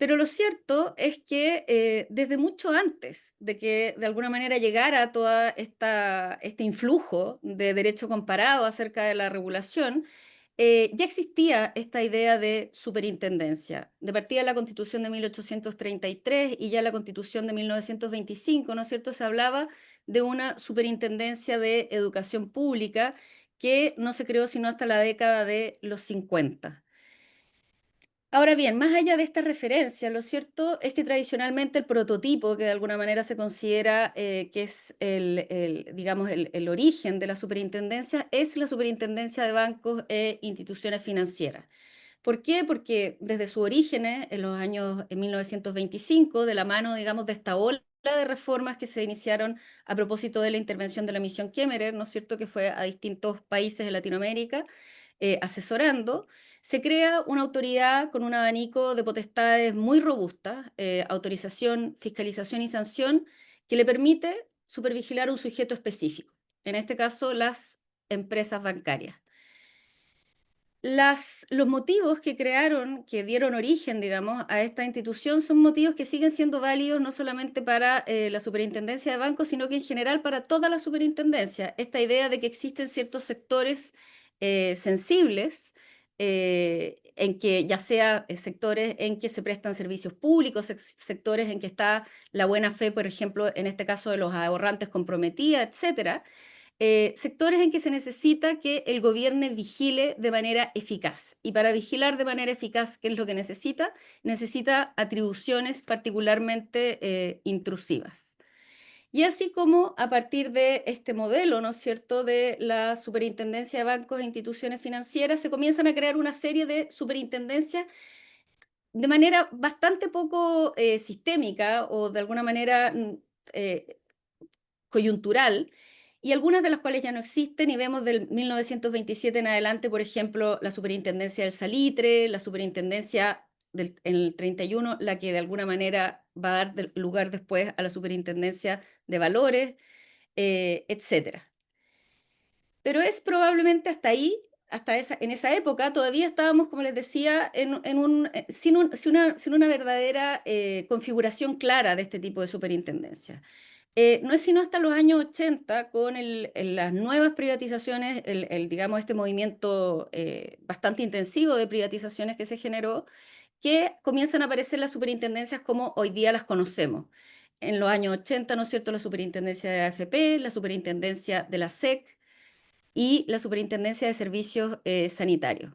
Pero lo cierto es que desde mucho antes de que de alguna manera llegara todo este influjo de derecho comparado acerca de la regulación, ya existía esta idea de superintendencia. De partida la Constitución de 1833 y ya la Constitución de 1925, ¿no es cierto?, se hablaba de una superintendencia de educación pública que no se creó sino hasta la década de los 50. Ahora bien, más allá de esta referencia, lo cierto es que tradicionalmente el prototipo, que de alguna manera se considera que es digamos, el origen de la superintendencia, es la superintendencia de bancos e instituciones financieras. ¿Por qué? Porque desde sus orígenes, en los años 1925, de la mano, digamos, de esta ola de reformas que se iniciaron a propósito de la intervención de la misión Kemmerer, ¿no es cierto?, que fue a distintos países de Latinoamérica, asesorando, se crea una autoridad con un abanico de potestades muy robustas, autorización, fiscalización y sanción, que le permite supervigilar un sujeto específico, en este caso las empresas bancarias. Los motivos que dieron origen, digamos, a esta institución son motivos que siguen siendo válidos no solamente para la superintendencia de bancos, sino que en general para toda la superintendencia. Esta idea de que existen ciertos sectores sensibles, en que ya sea sectores en que se prestan servicios públicos, sectores en que está la buena fe, por ejemplo, en este caso de los ahorrantes comprometida, etcétera. Sectores en que se necesita que el gobierno vigile de manera eficaz. Y para vigilar de manera eficaz, ¿qué es lo que necesita? Necesita atribuciones particularmente intrusivas. Y así como a partir de este modelo, ¿no es cierto?, de la superintendencia de bancos e instituciones financieras, se comienzan a crear una serie de superintendencias de manera bastante poco sistémica o de alguna manera coyuntural, y algunas de las cuales ya no existen, y vemos del 1927 en adelante, por ejemplo, la superintendencia del salitre, la superintendencia en el 31, la que de alguna manera va a dar lugar después a la superintendencia de valores, etcétera. Pero es probablemente hasta ahí, en esa época, todavía estábamos, como les decía, sin una verdadera configuración clara de este tipo de superintendencia. No es sino hasta los años 80, con las nuevas privatizaciones, digamos, este movimiento bastante intensivo de privatizaciones que se generó, que comienzan a aparecer las superintendencias como hoy día las conocemos. En los años 80, ¿no es cierto?, la superintendencia de AFP, la superintendencia de la SEC y la superintendencia de servicios sanitarios.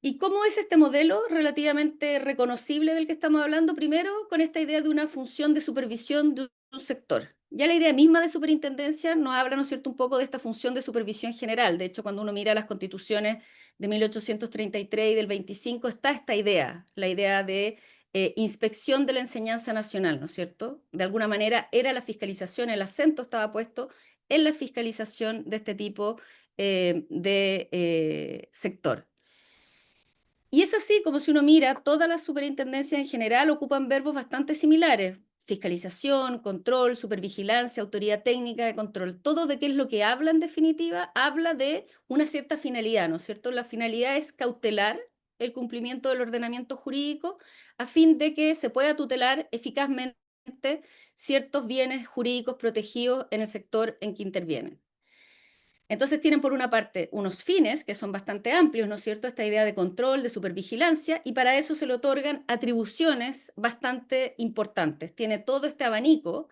¿Y cómo es este modelo relativamente reconocible del que estamos hablando? Primero, con esta idea de una función de supervisión de un sector. Ya la idea misma de superintendencia nos habla, ¿no es cierto?, un poco de esta función de supervisión general. De hecho, cuando uno mira las constituciones de 1833 y del 25, está esta idea, la idea de inspección de la enseñanza nacional, ¿no es cierto? De alguna manera era la fiscalización, el acento estaba puesto en la fiscalización de este tipo de sector. Y es así como si uno mira, todas las superintendencias en general ocupan verbos bastante similares. Fiscalización, control, supervigilancia, autoridad técnica de control. Todo de qué es lo que habla en definitiva, habla de una cierta finalidad, ¿no es cierto? La finalidad es cautelar el cumplimiento del ordenamiento jurídico a fin de que se pueda tutelar eficazmente ciertos bienes jurídicos protegidos en el sector en que intervienen. Entonces tienen por una parte unos fines que son bastante amplios, ¿no es cierto?, esta idea de control, de supervigilancia, y para eso se le otorgan atribuciones bastante importantes. Tiene todo este abanico,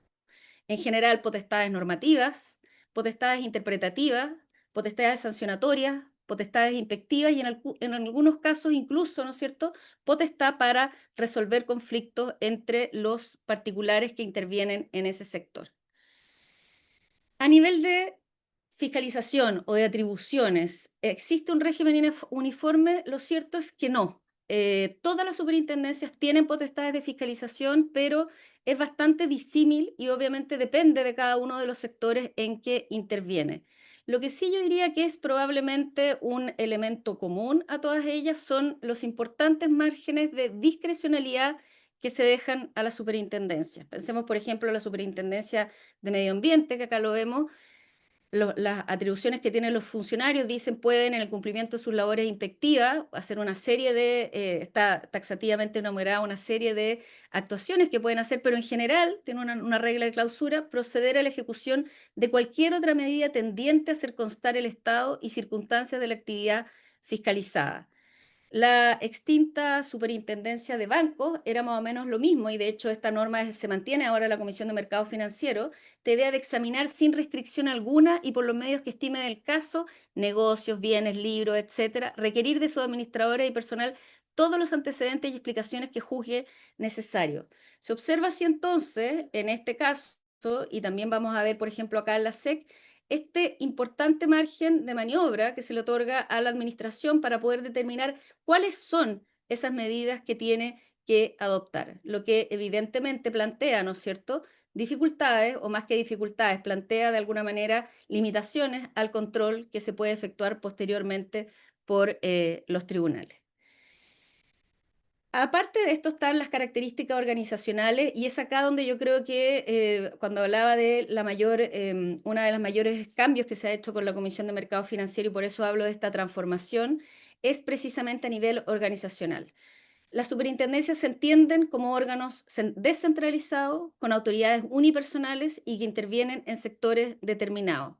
en general potestades normativas, potestades interpretativas, potestades sancionatorias, potestades inspectivas y en algunos casos incluso, ¿no es cierto?, potestad para resolver conflictos entre los particulares que intervienen en ese sector. A nivel de fiscalización o de atribuciones, ¿existe un régimen uniforme? Lo cierto es que no. todas las superintendencias tienen potestades de fiscalización, pero es bastante disímil y obviamente depende de cada uno de los sectores en que interviene. Lo que sí yo diría que es probablemente un elemento común a todas ellas son los importantes márgenes de discrecionalidad que se dejan a la superintendencia. Pensemos, por ejemplo, en la superintendencia de medio ambiente, que acá lo vemos. Las atribuciones que tienen los funcionarios dicen pueden, en el cumplimiento de sus labores inspectivas, hacer una serie de, está taxativamente enumerada una serie de actuaciones que pueden hacer, pero en general tiene una regla de clausura, proceder a la ejecución de cualquier otra medida tendiente a hacer constar el estado y circunstancias de la actividad fiscalizada. La extinta superintendencia de bancos era más o menos lo mismo y de hecho esta norma se mantiene ahora en la Comisión de Mercado Financiero, te idea de examinar sin restricción alguna y por los medios que estime del caso, negocios, bienes, libros, etcétera, requerir de sus administradores y personal todos los antecedentes y explicaciones que juzgue necesario. Se observa así entonces, en este caso, y también vamos a ver, por ejemplo, acá en la SEC, este importante margen de maniobra que se le otorga a la administración para poder determinar cuáles son esas medidas que tiene que adoptar, lo que evidentemente plantea, ¿no es cierto?, dificultades, o más que dificultades, plantea de alguna manera limitaciones al control que se puede efectuar posteriormente por los tribunales. Aparte de esto están las características organizacionales y es acá donde yo creo que cuando hablaba de una de las mayores cambios que se ha hecho con la Comisión de Mercado Financiero y por eso hablo de esta transformación, es precisamente a nivel organizacional. Las superintendencias se entienden como órganos descentralizados, con autoridades unipersonales y que intervienen en sectores determinados.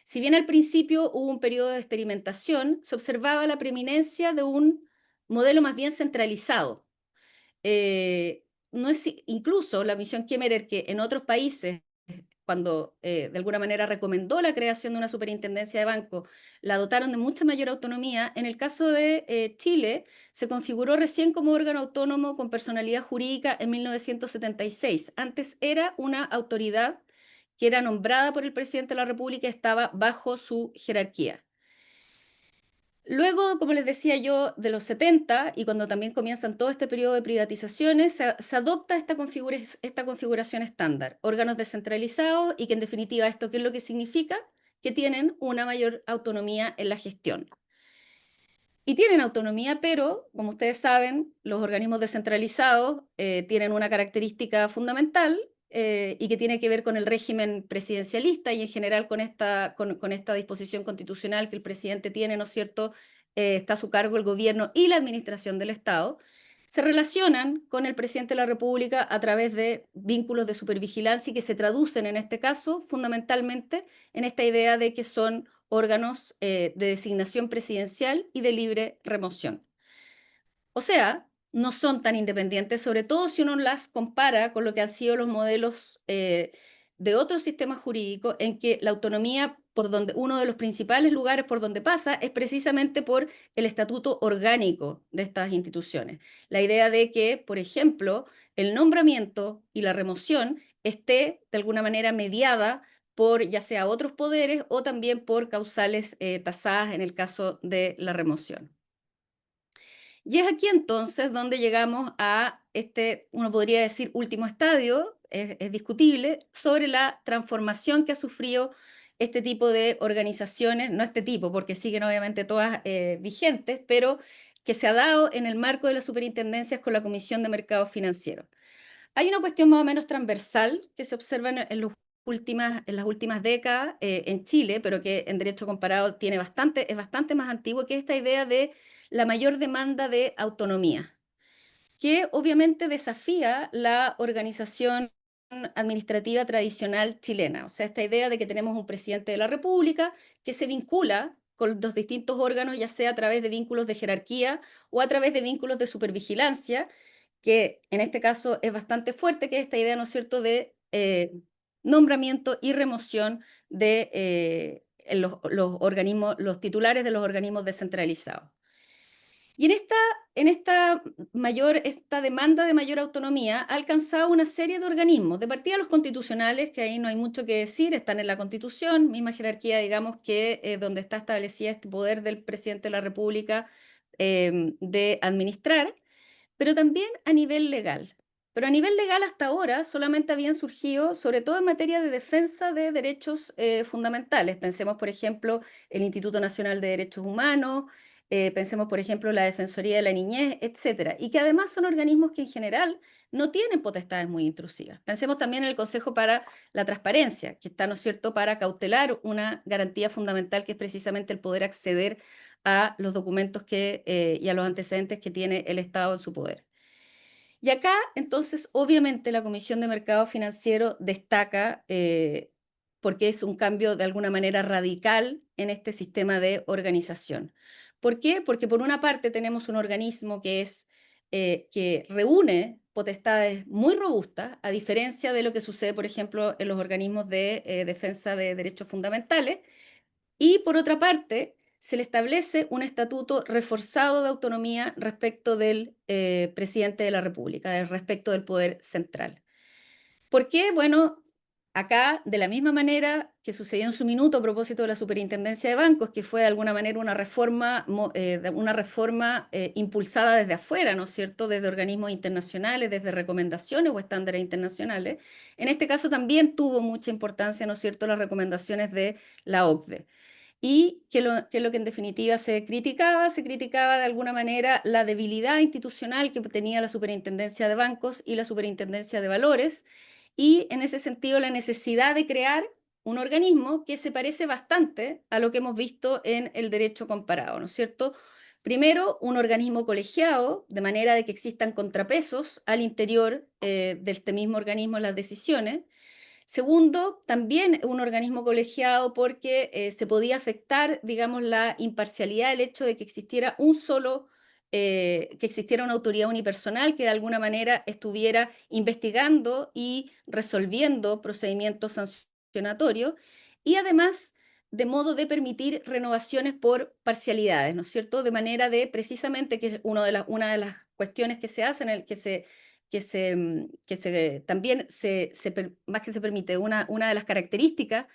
Si bien al principio hubo un periodo de experimentación, se observaba la preeminencia de un modelo más bien centralizado. No es, incluso la misión Kemmerer, que en otros países, cuando de alguna manera recomendó la creación de una superintendencia de banco, la dotaron de mucha mayor autonomía. En el caso de Chile, se configuró recién como órgano autónomo con personalidad jurídica en 1976. Antes era una autoridad que era nombrada por el presidente de la República y estaba bajo su jerarquía. Luego, como les decía yo, de los 70 y cuando también comienzan todo este periodo de privatizaciones, se adopta esta configuración estándar, órganos descentralizados y que en definitiva esto ¿qué es lo que significa? Que tienen una mayor autonomía en la gestión. Y tienen autonomía, pero como ustedes saben, los organismos descentralizados tienen una característica fundamental y que tiene que ver con el régimen presidencialista y en general con esta disposición constitucional que el presidente tiene, ¿no es cierto? Está a su cargo el gobierno y la administración del Estado, se relacionan con el presidente de la República a través de vínculos de supervigilancia y que se traducen en este caso fundamentalmente en esta idea de que son órganos de designación presidencial y de libre remoción. O sea, no son tan independientes, sobre todo si uno las compara con lo que han sido los modelos de otros sistemas jurídicos en que la autonomía, uno de los principales lugares por donde pasa es precisamente por el estatuto orgánico de estas instituciones. La idea de que, por ejemplo, el nombramiento y la remoción esté de alguna manera mediada por ya sea otros poderes o también por causales tasadas en el caso de la remoción. Y es aquí entonces donde llegamos a uno podría decir, último estadio, es discutible, sobre la transformación que ha sufrido este tipo de organizaciones, no este tipo, porque siguen obviamente todas vigentes, pero que se ha dado en el marco de las superintendencias con la Comisión de Mercados Financieros. Hay una cuestión más o menos transversal que se observa en las últimas décadas en Chile, pero que en derecho comparado es bastante más antiguo, que es esta idea de la mayor demanda de autonomía, que obviamente desafía la organización administrativa tradicional chilena. O sea, esta idea de que tenemos un presidente de la República que se vincula con los distintos órganos, ya sea a través de vínculos de jerarquía o a través de vínculos de supervigilancia, que en este caso es bastante fuerte, que es esta idea, ¿no es cierto?, de nombramiento y remoción de los titulares de los organismos descentralizados. Y en esta demanda de mayor autonomía ha alcanzado una serie de organismos, de partida los constitucionales, que ahí no hay mucho que decir, están en la Constitución, misma jerarquía, digamos, que donde está establecida este poder del presidente de la República de administrar, pero también a nivel legal. Pero a nivel legal hasta ahora solamente habían surgido, sobre todo en materia de defensa de derechos fundamentales. Pensemos, por ejemplo, el Instituto Nacional de Derechos Humanos, pensemos, por ejemplo, la Defensoría de la Niñez, etcétera, y que además son organismos que en general no tienen potestades muy intrusivas. Pensemos también en el Consejo para la Transparencia, que está, ¿no es cierto?, para cautelar una garantía fundamental que es precisamente el poder acceder a los documentos y a los antecedentes que tiene el Estado en su poder. Y acá, entonces, obviamente la Comisión de Mercado Financiero destaca porque es un cambio de alguna manera radical en este sistema de organización. ¿Por qué? Porque por una parte tenemos un organismo que reúne potestades muy robustas, a diferencia de lo que sucede, por ejemplo, en los organismos de defensa de derechos fundamentales, y por otra parte, se le establece un estatuto reforzado de autonomía respecto del presidente de la República, respecto del poder central. ¿Por qué? Bueno, acá, de la misma manera que sucedió en su minuto a propósito de la superintendencia de bancos, que fue de alguna manera una reforma impulsada desde afuera, ¿no es cierto?, desde organismos internacionales, desde recomendaciones o estándares internacionales, en este caso también tuvo mucha importancia, ¿no es cierto?, las recomendaciones de la OCDE. Y que lo que en definitiva se criticaba de alguna manera la debilidad institucional que tenía la superintendencia de bancos y la superintendencia de valores, y en ese sentido la necesidad de crear un organismo que se parece bastante a lo que hemos visto en el derecho comparado, ¿no es cierto? Primero, un organismo colegiado, de manera de que existan contrapesos al interior de este mismo organismo en las decisiones. Segundo, también un organismo colegiado porque se podía afectar, digamos, la imparcialidad, el hecho de que existiera que existiera una autoridad unipersonal que de alguna manera estuviera investigando y resolviendo procedimientos sancionatorios, y además de modo de permitir renovaciones por parcialidades, ¿no es cierto? De manera de, precisamente, que es una de las cuestiones que se hacen, también más que se permite, una de las características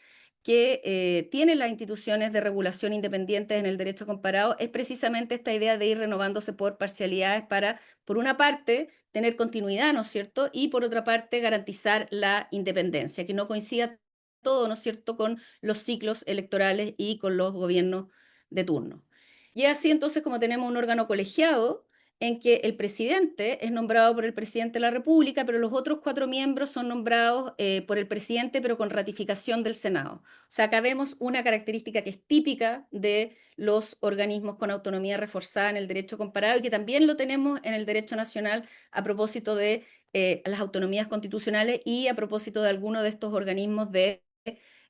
que tienen las instituciones de regulación independientes en el derecho comparado es precisamente esta idea de ir renovándose por parcialidades para, por una parte, tener continuidad, ¿no es cierto?, y por otra parte, garantizar la independencia, que no coincida todo, ¿no es cierto?, con los ciclos electorales y con los gobiernos de turno. Y así entonces, como tenemos un órgano colegiado, en que el presidente es nombrado por el presidente de la República, pero los otros 4 miembros son nombrados por el presidente, pero con ratificación del Senado. O sea, acá vemos una característica que es típica de los organismos con autonomía reforzada en el derecho comparado y que también lo tenemos en el derecho nacional a propósito de las autonomías constitucionales y a propósito de algunos de estos organismos de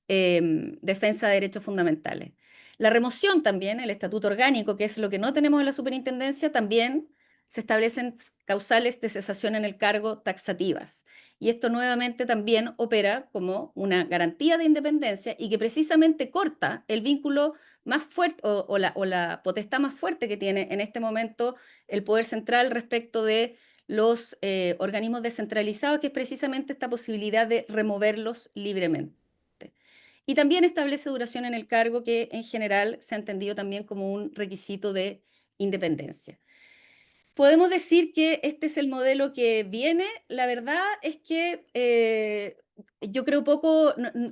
defensa de derechos fundamentales. La remoción también, el estatuto orgánico, que es lo que no tenemos en la superintendencia, también se establecen causales de cesación en el cargo taxativas. Y esto nuevamente también opera como una garantía de independencia y que precisamente corta el vínculo más fuerte o la potestad más fuerte que tiene en este momento el poder central respecto de los organismos descentralizados, que es precisamente esta posibilidad de removerlos libremente. Y también establece duración en el cargo, que en general se ha entendido también como un requisito de independencia. Podemos decir que este es el modelo que viene. La verdad es que yo creo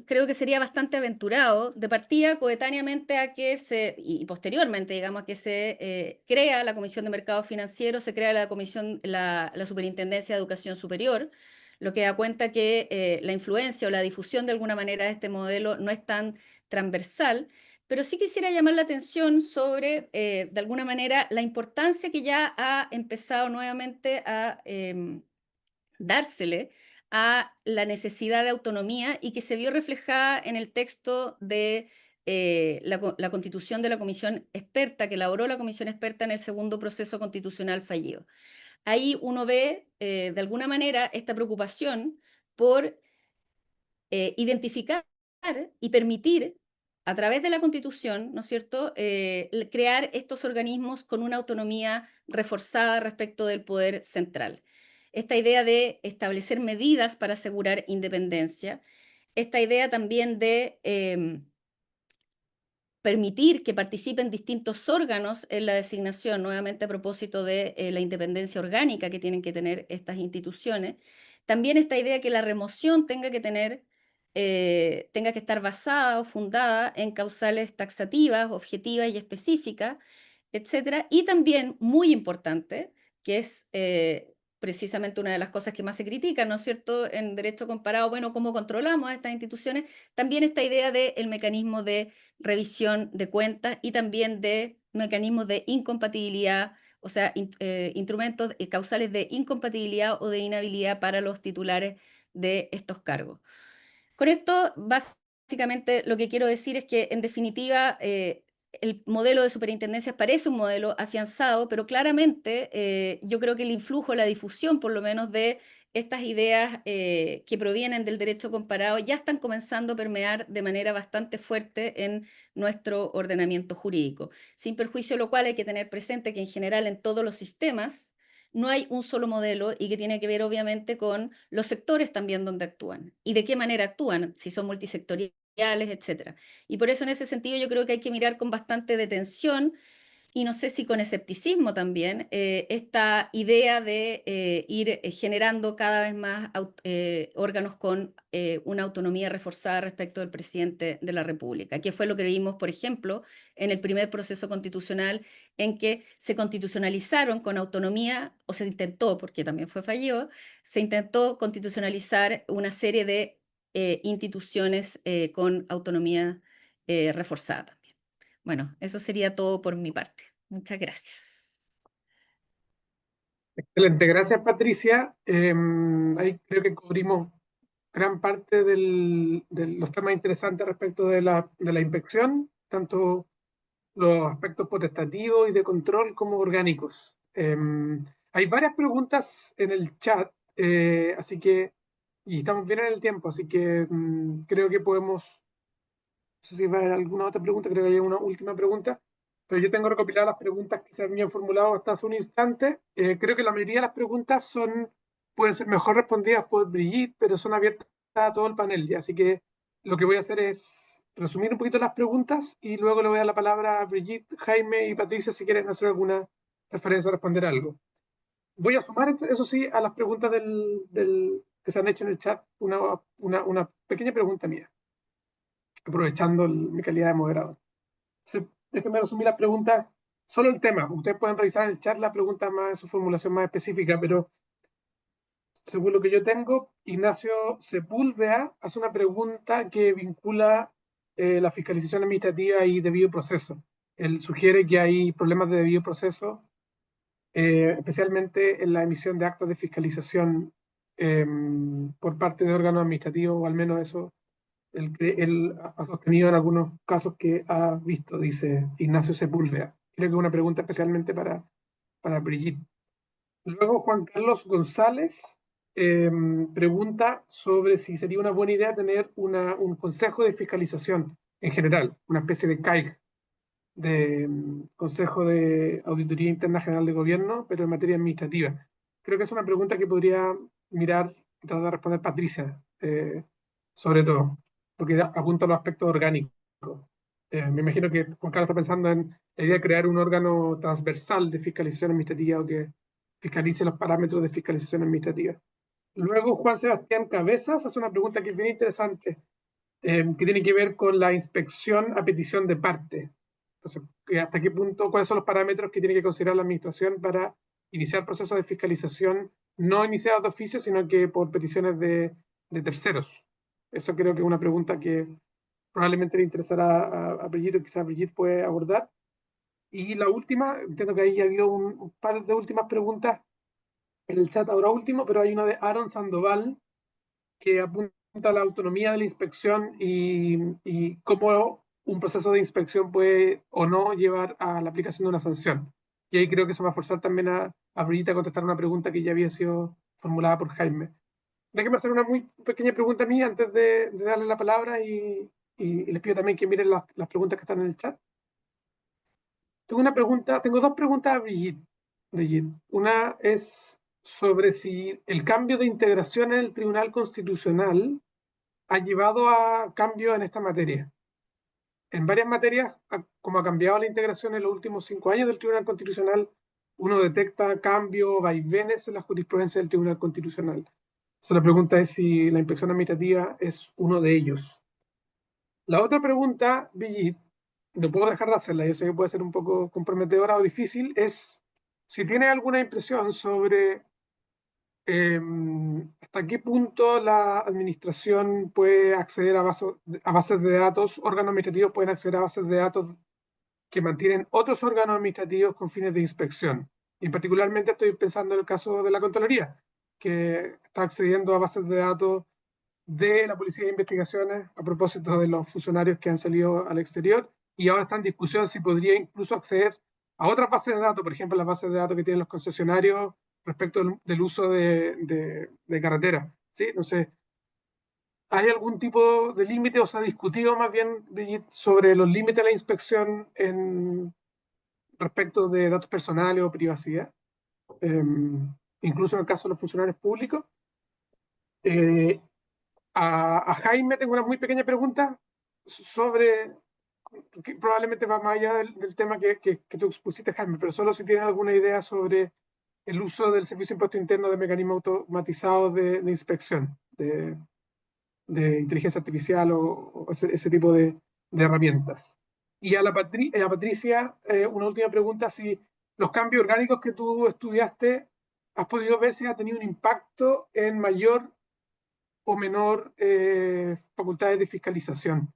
creo que sería bastante aventurado de partida, coetáneamente a que y posteriormente, digamos, a que se crea la Comisión de Mercado Financiero, se crea la Superintendencia de Educación Superior, lo que da cuenta que la influencia o la difusión de alguna manera de este modelo no es tan transversal. Pero sí quisiera llamar la atención sobre, de alguna manera, la importancia que ya ha empezado nuevamente a dársele a la necesidad de autonomía y que se vio reflejada en el texto de la constitución de la comisión experta, que elaboró la comisión experta en el segundo proceso constitucional fallido. Ahí uno ve, de alguna manera, esta preocupación por identificar y permitir, a través de la Constitución, ¿no es cierto?, crear estos organismos con una autonomía reforzada respecto del poder central. Esta idea de establecer medidas para asegurar independencia, esta idea también de permitir que participen distintos órganos en la designación, nuevamente a propósito de la independencia orgánica que tienen que tener estas instituciones. También esta idea que la remoción tenga que estar basada o fundada en causales taxativas, objetivas y específicas, etcétera. Y también, muy importante, que es precisamente una de las cosas que más se critican, ¿no es cierto?, en derecho comparado, bueno, cómo controlamos a estas instituciones, también esta idea del mecanismo de revisión de cuentas y también de mecanismos de incompatibilidad, o sea, instrumentos causales de incompatibilidad o de inhabilidad para los titulares de estos cargos. Con esto, básicamente, lo que quiero decir es que, en definitiva, el modelo de superintendencias parece un modelo afianzado, pero claramente yo creo que el influjo, la difusión, por lo menos, de estas ideas que provienen del derecho comparado ya están comenzando a permear de manera bastante fuerte en nuestro ordenamiento jurídico. Sin perjuicio de lo cual hay que tener presente que en general en todos los sistemas no hay un solo modelo y que tiene que ver obviamente con los sectores también donde actúan y de qué manera actúan, si son multisectoriales, etcétera. Y por eso en ese sentido yo creo que hay que mirar con bastante detención y no sé si con escepticismo también, esta idea de ir generando cada vez más órganos con una autonomía reforzada respecto del presidente de la República, que fue lo que vimos, por ejemplo, en el primer proceso constitucional, en que se constitucionalizaron con autonomía, o se intentó, porque también fue fallido, se intentó constitucionalizar una serie de instituciones con autonomía reforzada. Bueno, eso sería todo por mi parte. Muchas gracias. Excelente, gracias Patricia. Ahí creo que cubrimos gran parte de los temas interesantes respecto de la inspección, tanto los aspectos potestativos y de control como orgánicos. Hay varias preguntas en el chat, así que, y estamos bien en el tiempo, así que creo que podemos, no sé si va a haber alguna otra pregunta, creo que hay una última pregunta, pero yo tengo recopiladas las preguntas que se habían formulado hasta hace un instante. Creo que la mayoría de las preguntas pueden ser mejor respondidas por Brigitte, pero son abiertas a todo el panel, ¿ya? Así que lo que voy a hacer es resumir un poquito las preguntas y luego le voy a dar la palabra a Brigitte, Jaime y Patricia si quieren hacer alguna referencia a responder algo. Voy a sumar, eso sí, a las preguntas que se han hecho en el chat una pequeña pregunta mía, aprovechando mi calidad de moderador. Déjenme resumir las preguntas, solo el tema. Ustedes pueden revisar en el chat la pregunta más, su formulación más específica, pero según lo que yo tengo, Ignacio Sepúlveda hace una pregunta que vincula la fiscalización administrativa y debido proceso. Él sugiere que hay problemas de debido proceso, especialmente en la emisión de actas de fiscalización por parte de órganos administrativos, o al menos eso él ha sostenido en algunos casos que ha visto, dice Ignacio Sepúlveda. Creo que es una pregunta especialmente para Brigitte. Luego Juan Carlos González pregunta sobre si sería una buena idea tener un consejo de fiscalización en general, una especie de CAIG, de Consejo de Auditoría Interna General de Gobierno, pero en materia administrativa. Creo que es una pregunta que podría mirar y tratar de responder Patricia, sobre todo, porque apunta a los aspectos orgánicos. Me imagino que Juan Carlos está pensando en la idea de crear un órgano transversal de fiscalización administrativa o que fiscalice los parámetros de fiscalización administrativa. Luego Juan Sebastián Cabezas hace una pregunta que es bien interesante, que tiene que ver con la inspección a petición de parte. Entonces, ¿hasta qué punto, cuáles son los parámetros que tiene que considerar la administración para iniciar procesos de fiscalización no iniciados de oficio, sino que por peticiones de terceros? Eso creo que es una pregunta que probablemente le interesará a Brigitte, quizás Brigitte puede abordar. Y la última, entiendo que ahí había un par de últimas preguntas en el chat ahora último, pero hay una de Aaron Sandoval que apunta a la autonomía de la inspección y cómo un proceso de inspección puede o no llevar a la aplicación de una sanción. Y ahí creo que eso va a forzar también a Brigitte a contestar una pregunta que ya había sido formulada por Jaime. Déjeme hacer una muy pequeña pregunta mía antes de darle la palabra y les pido también que miren las preguntas que están en el chat. Tengo dos preguntas a Brigitte. Una es sobre si el cambio de integración en el Tribunal Constitucional ha llevado a cambios en esta materia. en varias materias, como ha cambiado la integración en los últimos 5 años del Tribunal Constitucional, uno detecta cambios, vaivenes en la jurisprudencia del Tribunal Constitucional. Entonces, la pregunta es si la inspección administrativa es uno de ellos. La otra pregunta, Brigitte, no puedo dejar de hacerla, yo sé que puede ser un poco comprometedora o difícil, es si tienes alguna impresión sobre hasta qué punto la administración puede acceder a bases de datos, órganos administrativos pueden acceder a bases de datos que mantienen otros órganos administrativos con fines de inspección. Y particularmente estoy pensando en el caso de la Contraloría, que está accediendo a bases de datos de la Policía de Investigaciones a propósito de los funcionarios que han salido al exterior, y ahora está en discusión si podría incluso acceder a otras bases de datos, por ejemplo, las bases de datos que tienen los concesionarios respecto del uso de carretera. ¿Sí? Entonces, ¿hay algún tipo de límite o se ha discutido más bien, Brigitte, sobre los límites de la inspección respecto de datos personales o privacidad? Incluso en el caso de los funcionarios públicos. Eh, a Jaime tengo una muy pequeña pregunta sobre, que probablemente va más allá del tema que tú expusiste, Jaime, pero solo si tienes alguna idea sobre el uso del Servicio de Impuesto Interno de mecanismos automatizados de inspección, de inteligencia artificial o ese tipo de herramientas. Y a Patricia, una última pregunta, si los cambios orgánicos que tú estudiaste, ¿has podido ver si ha tenido un impacto en mayor o menor facultades de fiscalización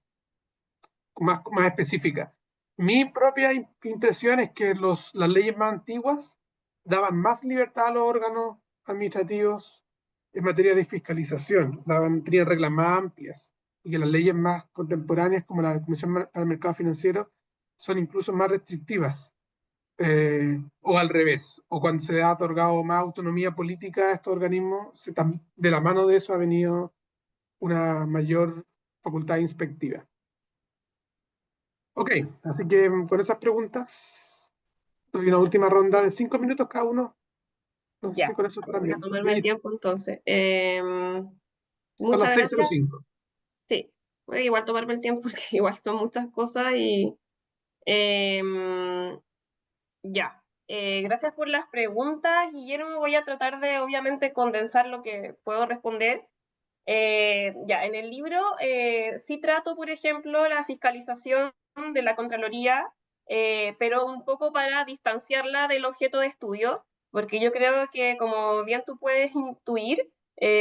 más específicas? Mi propia impresión es que las leyes más antiguas daban más libertad a los órganos administrativos en materia de fiscalización, tenían reglas más amplias, y que las leyes más contemporáneas, como la Comisión para el Mercado Financiero, son incluso más restrictivas. O al revés, o cuando se ha otorgado más autonomía política a estos organismos, de la mano de eso ha venido una mayor facultad inspectiva. Ok, así que con esas preguntas, doy una última ronda de 5 minutos cada uno. No sé si Ya, con eso está voy a bien. tomarme el tiempo entonces. Son las Muchas gracias. 6:05. Sí, voy a igual tomarme el tiempo porque igual son muchas cosas y em, ya. Gracias por las preguntas, Guillermo. Voy a tratar de, obviamente, condensar lo que puedo responder. Ya, en el libro sí trato, por ejemplo, la fiscalización de la Contraloría, pero un poco para distanciarla del objeto de estudio, porque yo creo que, como bien tú puedes intuir,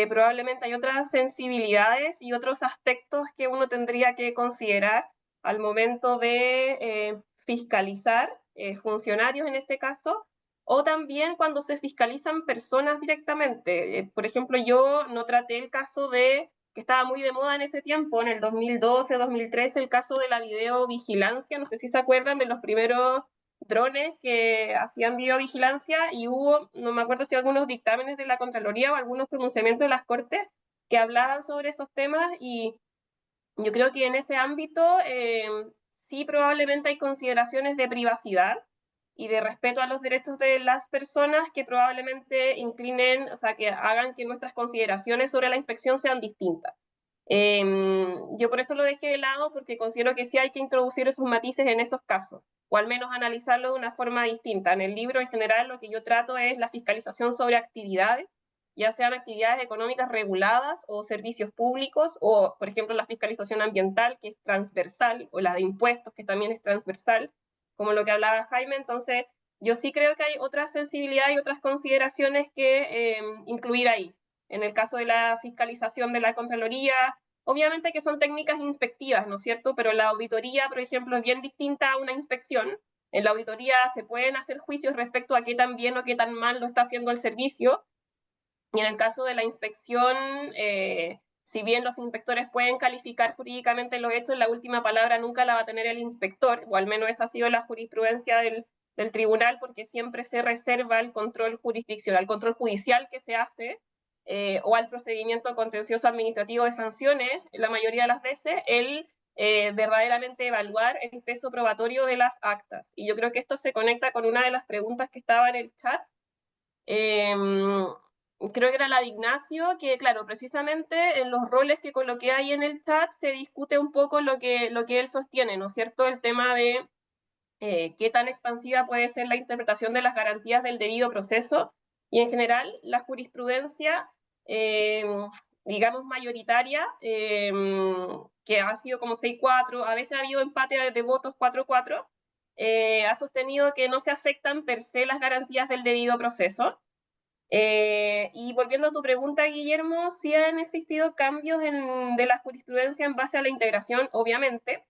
probablemente hay otras sensibilidades y otros aspectos que uno tendría que considerar al momento de fiscalizar funcionarios en este caso, o también cuando se fiscalizan personas directamente. Por ejemplo, yo no traté el caso que estaba muy de moda en ese tiempo, en el 2012, 2013, el caso de la videovigilancia. No sé si se acuerdan de los primeros drones que hacían videovigilancia, y hubo, no me acuerdo si algunos dictámenes de la Contraloría o algunos pronunciamientos de las Cortes que hablaban sobre esos temas, y yo creo que en ese ámbito sí probablemente hay consideraciones de privacidad y de respeto a los derechos de las personas que probablemente inclinen, o sea, que hagan que nuestras consideraciones sobre la inspección sean distintas. Yo por eso lo dejé de lado, porque considero que sí hay que introducir esos matices en esos casos, o al menos analizarlo de una forma distinta. En el libro en general lo que yo trato es la fiscalización sobre actividades, ya sean actividades económicas reguladas o servicios públicos, o por ejemplo la fiscalización ambiental, que es transversal, o la de impuestos, que también es transversal, como lo que hablaba Jaime. Entonces yo sí creo que hay otras sensibilidades y otras consideraciones que incluir ahí. En el caso de la fiscalización de la Contraloría, obviamente que son técnicas inspectivas, ¿no es cierto? Pero la auditoría, por ejemplo, es bien distinta a una inspección. En la auditoría se pueden hacer juicios respecto a qué tan bien o qué tan mal lo está haciendo el servicio, y en el caso de la inspección, si bien los inspectores pueden calificar jurídicamente los hechos, la última palabra nunca la va a tener el inspector, o al menos esa ha sido la jurisprudencia del tribunal, porque siempre se reserva el control jurisdiccional, el control judicial que se hace, o al procedimiento contencioso administrativo de sanciones, la mayoría de las veces, el verdaderamente evaluar el peso probatorio de las actas. Y yo creo que esto se conecta con una de las preguntas que estaba en el chat, creo que era la de Ignacio, que claro, precisamente en los roles que coloqué ahí en el chat se discute un poco lo que él sostiene, ¿no es cierto? El tema de qué tan expansiva puede ser la interpretación de las garantías del debido proceso y en general la jurisprudencia, digamos, mayoritaria, que ha sido como 6-4, a veces ha habido empate de votos 4-4, ha sostenido que no se afectan per se las garantías del debido proceso. Y volviendo a tu pregunta, Guillermo, sí han existido cambios de la jurisprudencia en base a la integración, obviamente,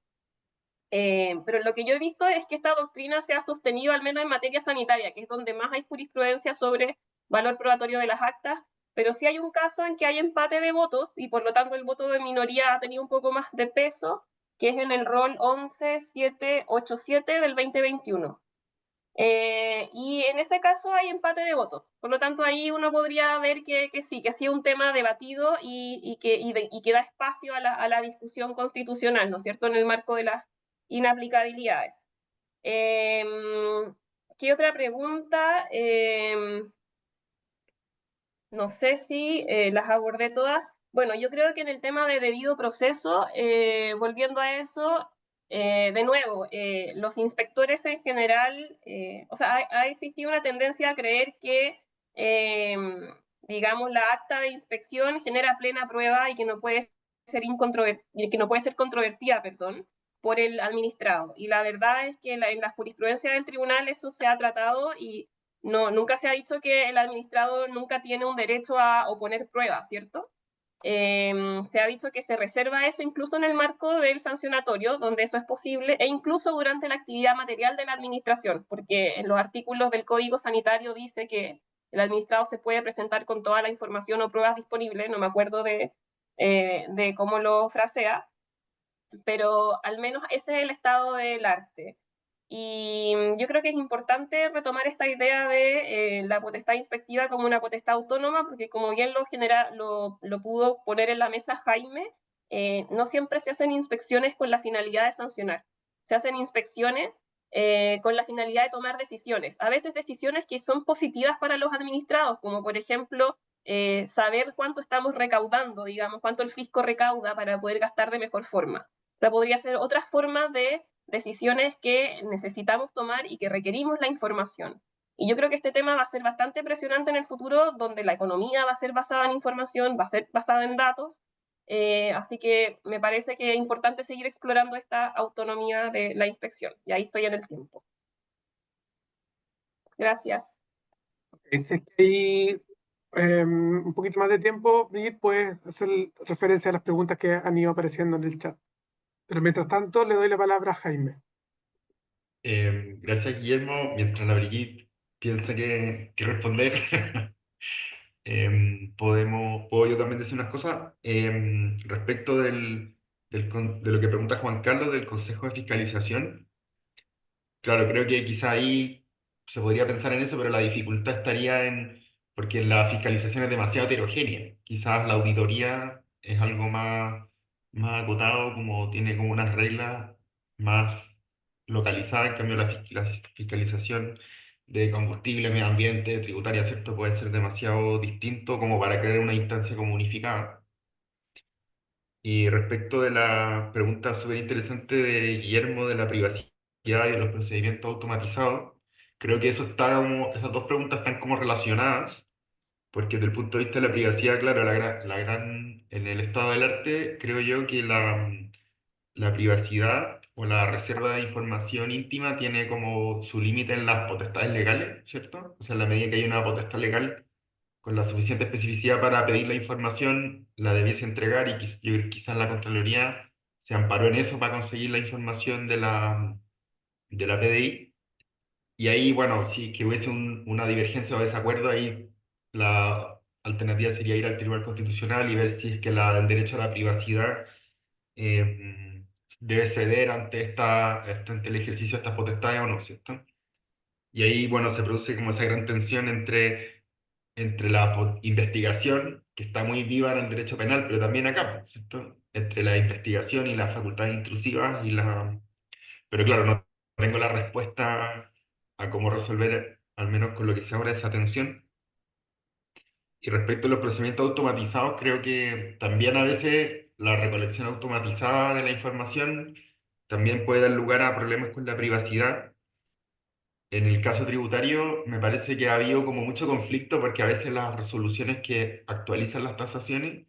pero lo que yo he visto es que esta doctrina se ha sostenido al menos en materia sanitaria, que es donde más hay jurisprudencia sobre valor probatorio de las actas, pero sí hay un caso en que hay empate de votos y por lo tanto el voto de minoría ha tenido un poco más de peso, que es en el rol 11787 del 2021. Y en ese caso hay empate de votos. Por lo tanto, ahí uno podría ver que sí, que ha sido un tema debatido y que da espacio a la discusión constitucional, ¿no es cierto?, en el marco de las inaplicabilidades. ¿Qué otra pregunta? No sé si las abordé todas. Bueno, yo creo que en el tema de debido proceso, volviendo a eso, de nuevo, los inspectores en general, o sea, ha existido una tendencia a creer que, digamos, la acta de inspección genera plena prueba y que no puede ser controvertida, perdón, por el administrado. Y la verdad es que en la jurisprudencia del tribunal eso se ha tratado y no, nunca se ha dicho que el administrado nunca tiene un derecho a oponer pruebas, ¿cierto? Se ha dicho que se reserva eso incluso en el marco del sancionatorio, donde eso es posible, e incluso durante la actividad material de la administración, porque en los artículos del Código Sanitario dice que el administrado se puede presentar con toda la información o pruebas disponibles, no me acuerdo de cómo lo frasea, pero al menos ese es el estado del arte. Y yo creo que es importante retomar esta idea de la potestad inspectiva como una potestad autónoma, porque como bien lo pudo poner en la mesa Jaime, no siempre se hacen inspecciones con la finalidad de sancionar. Se hacen inspecciones con la finalidad de tomar decisiones. A veces decisiones que son positivas para los administrados, como por ejemplo saber cuánto estamos recaudando, digamos, cuánto el fisco recauda para poder gastar de mejor forma. O sea, podría ser otra forma de decisiones que necesitamos tomar y que requerimos la información. Y yo creo que este tema va a ser bastante presionante en el futuro, donde la economía va a ser basada en información, va a ser basada en datos. Así que me parece que es importante seguir explorando esta autonomía de la inspección. Y ahí estoy en el tiempo. Gracias. Si es que hay un poquito más de tiempo, Brigitte, puedes hacer referencia a las preguntas que han ido apareciendo en el chat. Pero mientras tanto, le doy la palabra a Jaime. Gracias, Guillermo. Mientras la Brigitte piensa que responder, puedo yo también decir unas cosas. Respecto de lo que pregunta Juan Carlos del Consejo de Fiscalización. Claro, creo que quizá ahí se podría pensar en eso, pero la dificultad estaría porque la fiscalización es demasiado heterogénea. Quizás la auditoría es algo más acotado, como tiene como unas reglas más localizadas. En cambio, la fiscalización de combustible, medio ambiente, tributaria, ¿cierto? Puede ser demasiado distinto como para crear una instancia como unificada. Y respecto de la pregunta súper interesante de Guillermo de la privacidad y de los procedimientos automatizados, creo que esas dos preguntas están como relacionadas, porque desde el punto de vista de la privacidad, claro, en el estado del arte, creo yo que la privacidad o la reserva de información íntima tiene como su límite en las potestades legales, ¿cierto? O sea, en la medida que hay una potestad legal con la suficiente especificidad para pedir la información, la debiese entregar y yo creo que quizás la Contraloría se amparó en eso para conseguir la información de la PDI. Y ahí, bueno, si que hubiese una divergencia o desacuerdo, ahí la alternativa sería ir al Tribunal Constitucional y ver si es que el derecho a la privacidad debe ceder ante el ejercicio de estas potestades o no, ¿cierto? Y ahí, bueno, se produce como esa gran tensión entre la investigación, que está muy viva en el derecho penal, pero también acá, pues, ¿cierto? Entre la investigación y las facultades intrusivas Pero claro, no tengo la respuesta a cómo resolver, al menos con lo que se ahora, esa tensión. Y respecto a los procedimientos automatizados, creo que también a veces la recolección automatizada de la información también puede dar lugar a problemas con la privacidad. En el caso tributario, me parece que ha habido como mucho conflicto porque a veces las resoluciones que actualizan las tasaciones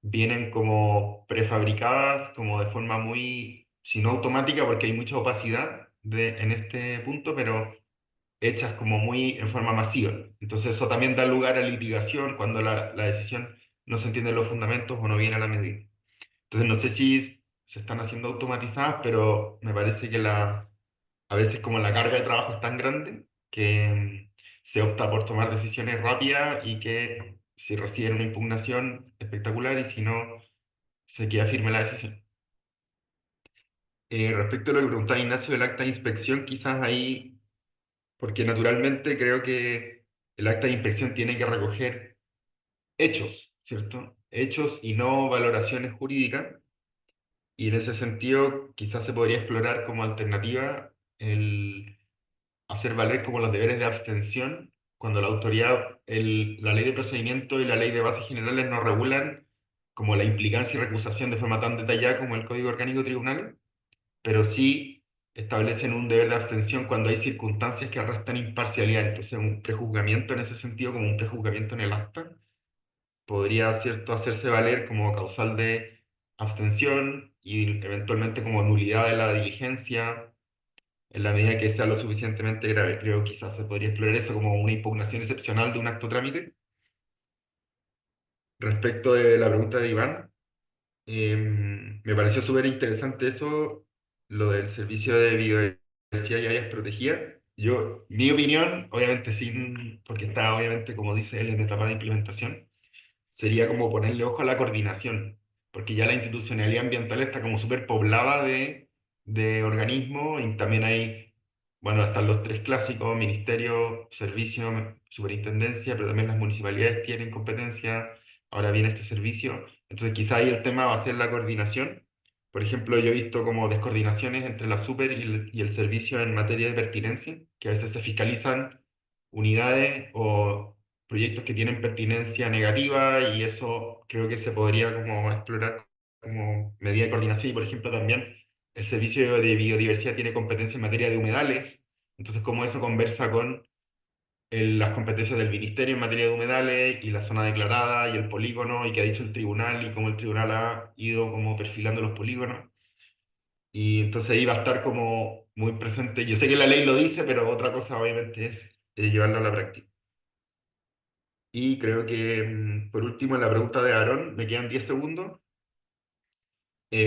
vienen como prefabricadas, como de forma muy, si no automática, porque hay mucha opacidad en este punto, pero hechas como muy en forma masiva. Entonces eso también da lugar a litigación cuando la decisión no se entiende los fundamentos o no viene a la medida. Entonces no sé si se están haciendo automatizadas, pero me parece que a veces como la carga de trabajo es tan grande que se opta por tomar decisiones rápidas y que si reciben una impugnación espectacular y si no, se queda firme la decisión. Respecto a lo que preguntaba Ignacio del acta de inspección, quizás ahí, porque naturalmente creo que el acta de inspección tiene que recoger hechos, ¿cierto? Hechos y no valoraciones jurídicas. Y en ese sentido, quizás se podría explorar como alternativa el hacer valer como los deberes de abstención cuando la autoridad, la ley de procedimiento y la ley de bases generales no regulan como la implicancia y recusación de forma tan detallada como el Código Orgánico de Tribunales, pero sí establecen un deber de abstención cuando hay circunstancias que arrestan imparcialidad. Entonces, un prejuzgamiento en ese sentido, como un prejuzgamiento en el acta, podría, cierto, hacerse valer como causal de abstención y eventualmente como nulidad de la diligencia en la medida que sea lo suficientemente grave. Creo que quizás se podría explorar eso como una impugnación excepcional de un acto trámite. Respecto de la pregunta de Iván, me pareció súper interesante eso, lo del servicio de biodiversidad y áreas protegidas. Yo, mi opinión, obviamente sin, porque está obviamente, como dice él, en etapa de implementación, sería como ponerle ojo a la coordinación, porque ya la institucionalidad ambiental está como súper poblada de organismos y también hay, bueno, están los tres clásicos, ministerio, servicio, superintendencia, pero también las municipalidades tienen competencia, ahora viene este servicio, entonces quizá ahí el tema va a ser la coordinación. Por ejemplo, yo he visto como descoordinaciones entre la super y el servicio en materia de pertinencia, que a veces se fiscalizan unidades o proyectos que tienen pertinencia negativa y eso creo que se podría como explorar como medida de coordinación. Y por ejemplo también el servicio de biodiversidad tiene competencia en materia de humedales, entonces cómo eso conversa con las competencias del ministerio en materia de humedales y la zona declarada y el polígono y qué ha dicho el tribunal y cómo el tribunal ha ido como perfilando los polígonos. Y entonces ahí va a estar como muy presente. Yo sé que la ley lo dice, pero otra cosa obviamente es llevarlo a la práctica. Y creo que, por último, en la pregunta de Aarón, me quedan 10 segundos.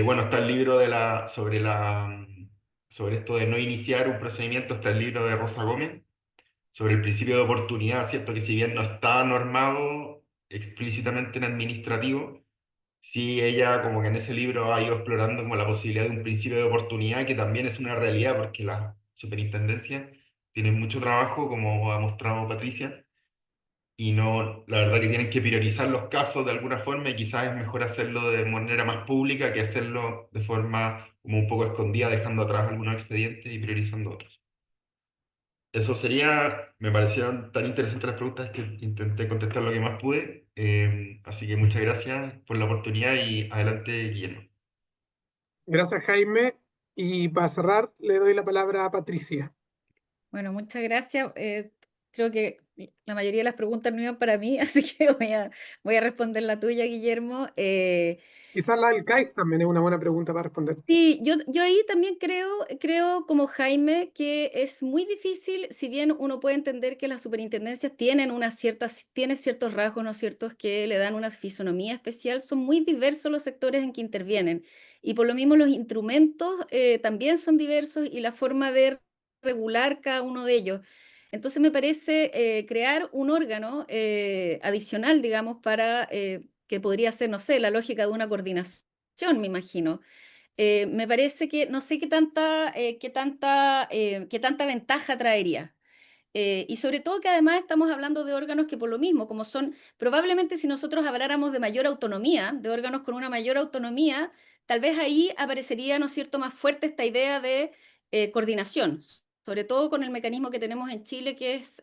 Bueno, está el libro sobre esto de no iniciar un procedimiento, está el libro de Rosa Gómez, sobre el principio de oportunidad, ¿cierto? Que si bien no está normado explícitamente en administrativo, sí ella como que en ese libro ha ido explorando como la posibilidad de un principio de oportunidad, que también es una realidad porque la superintendencia tiene mucho trabajo, como ha mostrado Patricia y no, la verdad que tienen que priorizar los casos de alguna forma y quizás es mejor hacerlo de manera más pública que hacerlo de forma como un poco escondida, dejando atrás algunos expedientes y priorizando otros. Eso sería, me parecieron tan interesantes las preguntas que intenté contestar lo que más pude, así que muchas gracias por la oportunidad y adelante, Guillermo. Gracias, Jaime. Y para cerrar, le doy la palabra a Patricia. Bueno, muchas gracias. Creo que la mayoría de las preguntas no iban para mí, así que voy a responder la tuya, Guillermo. Quizás la del CAIF también es una buena pregunta para responder. Sí, yo ahí también creo como Jaime que es muy difícil, si bien uno puede entender que las superintendencias tienen tienen ciertos rasgos, ¿no es cierto?, que le dan una fisonomía especial, son muy diversos los sectores en que intervienen y por lo mismo los instrumentos también son diversos y la forma de regular cada uno de ellos. Entonces me parece crear un órgano adicional, digamos, para que podría ser, no sé, la lógica de una coordinación, me imagino. Me parece que no sé qué tanta ventaja traería. Y sobre todo que además estamos hablando de órganos que por lo mismo, como son, probablemente si nosotros habláramos de mayor autonomía, de órganos con una mayor autonomía, tal vez ahí aparecería, ¿no es cierto?, más fuerte esta idea de coordinación, sobre todo con el mecanismo que tenemos en Chile, que es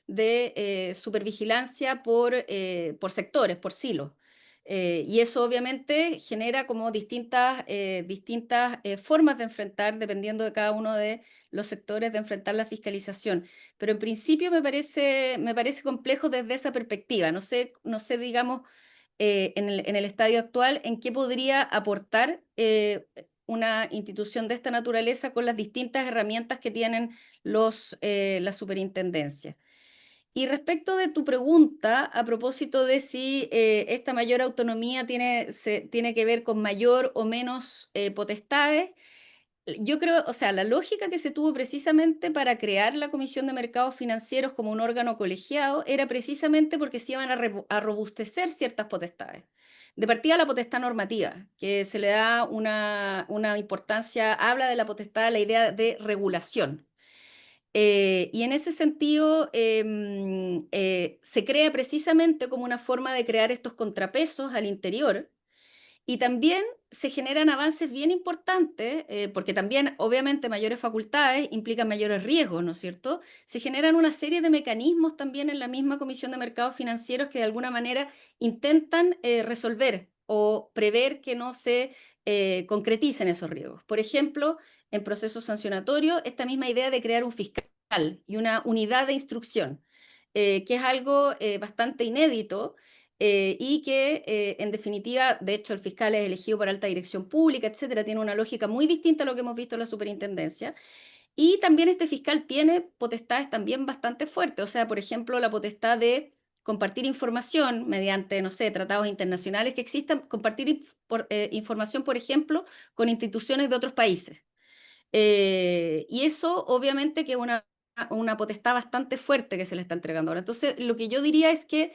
de supervigilancia por sectores, por silos. Y eso obviamente genera como distintas formas de enfrentar, dependiendo de cada uno de los sectores, de enfrentar la fiscalización. Pero en principio me parece complejo desde esa perspectiva. No sé, digamos, en el estadio actual, en qué podría aportar una institución de esta naturaleza con las distintas herramientas que tienen la superintendencia. Y respecto de tu pregunta, a propósito de si esta mayor autonomía tiene que ver con mayor o menos potestades, yo creo, o sea, la lógica que se tuvo precisamente para crear la Comisión de Mercados Financieros como un órgano colegiado era precisamente porque se iban a robustecer ciertas potestades. De partida la potestad normativa, que se le da una importancia, habla de la potestad, la idea de regulación. Y en ese sentido se crea precisamente como una forma de crear estos contrapesos al interior, y también se generan avances bien importantes, porque también obviamente mayores facultades implican mayores riesgos, ¿no es cierto? Se generan una serie de mecanismos también en la misma Comisión de Mercados Financieros que de alguna manera intentan resolver o prever que no se concreticen esos riesgos. Por ejemplo, en procesos sancionatorios, esta misma idea de crear un fiscal y una unidad de instrucción, que es algo bastante inédito. Y que en definitiva, de hecho, el fiscal es elegido por alta dirección pública, etcétera, tiene una lógica muy distinta a lo que hemos visto en la superintendencia. Y también este fiscal tiene potestades también bastante fuertes, o sea, por ejemplo, la potestad de compartir información mediante, no sé, tratados internacionales que existan, compartir información, por ejemplo, con instituciones de otros países. Y eso obviamente que es una potestad bastante fuerte que se le está entregando ahora. Entonces, lo que yo diría es que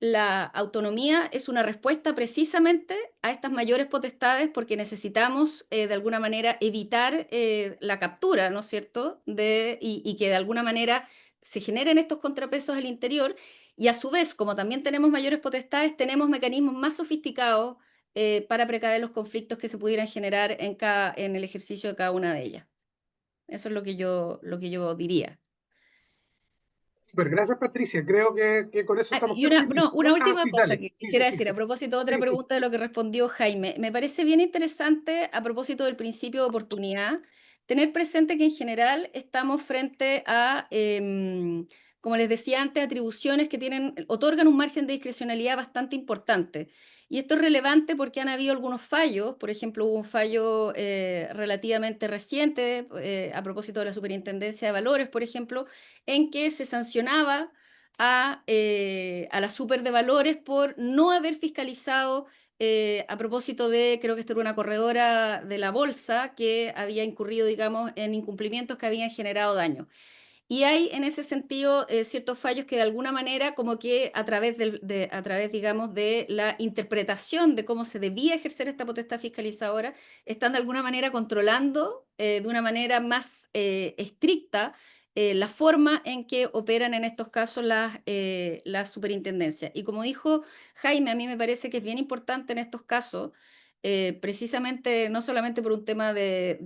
la autonomía es una respuesta precisamente a estas mayores potestades porque necesitamos de alguna manera evitar la captura, ¿no es cierto? Y que de alguna manera se generen estos contrapesos al interior, y a su vez, como también tenemos mayores potestades, tenemos mecanismos más sofisticados para precaver los conflictos que se pudieran generar en el ejercicio de cada una de ellas. Eso es lo que yo diría. Super, gracias, Patricia. Creo que con eso estamos Y casi una listos. última Sí, cosa dale. que Sí, sí, quisiera sí, decir sí. a propósito de otra Sí, sí. pregunta de lo que respondió Jaime. Me parece bien interesante a propósito del principio de oportunidad, tener presente que en general estamos frente a, como les decía antes, atribuciones que otorgan un margen de discrecionalidad bastante importante. Y esto es relevante porque han habido algunos fallos, por ejemplo, hubo un fallo relativamente reciente a propósito de la Superintendencia de Valores, por ejemplo, en que se sancionaba a la super de valores por no haber fiscalizado a propósito de, creo que esto era una corredora de la bolsa que había incurrido, digamos, en incumplimientos que habían generado daño. Y hay en ese sentido ciertos fallos que de alguna manera como que a través, digamos, de la interpretación de cómo se debía ejercer esta potestad fiscalizadora, están de alguna manera controlando de una manera más estricta la forma en que operan en estos casos las superintendencias. Y como dijo Jaime, a mí me parece que es bien importante en estos casos, precisamente no solamente por un tema de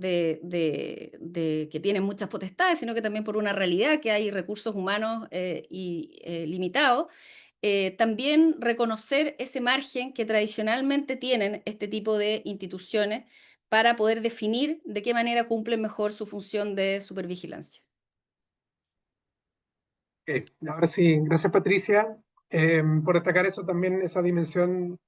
que tienen muchas potestades, sino que también por una realidad que hay recursos humanos limitados, también reconocer ese margen que tradicionalmente tienen este tipo de instituciones para poder definir de qué manera cumplen mejor su función de supervigilancia. Ok, ahora sí, gracias, Patricia, por destacar eso también, esa dimensión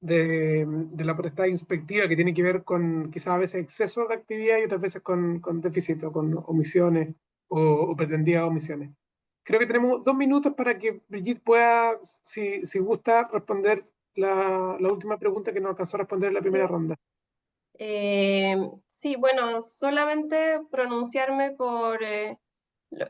de la potestad inspectiva que tiene que ver con quizás a veces exceso de actividad y otras veces con déficit o con omisiones o pretendidas omisiones. Creo que tenemos 2 minutos para que Brigitte pueda, si gusta, responder la última pregunta que no alcanzó a responder en la primera ronda. Sí, bueno, solamente pronunciarme por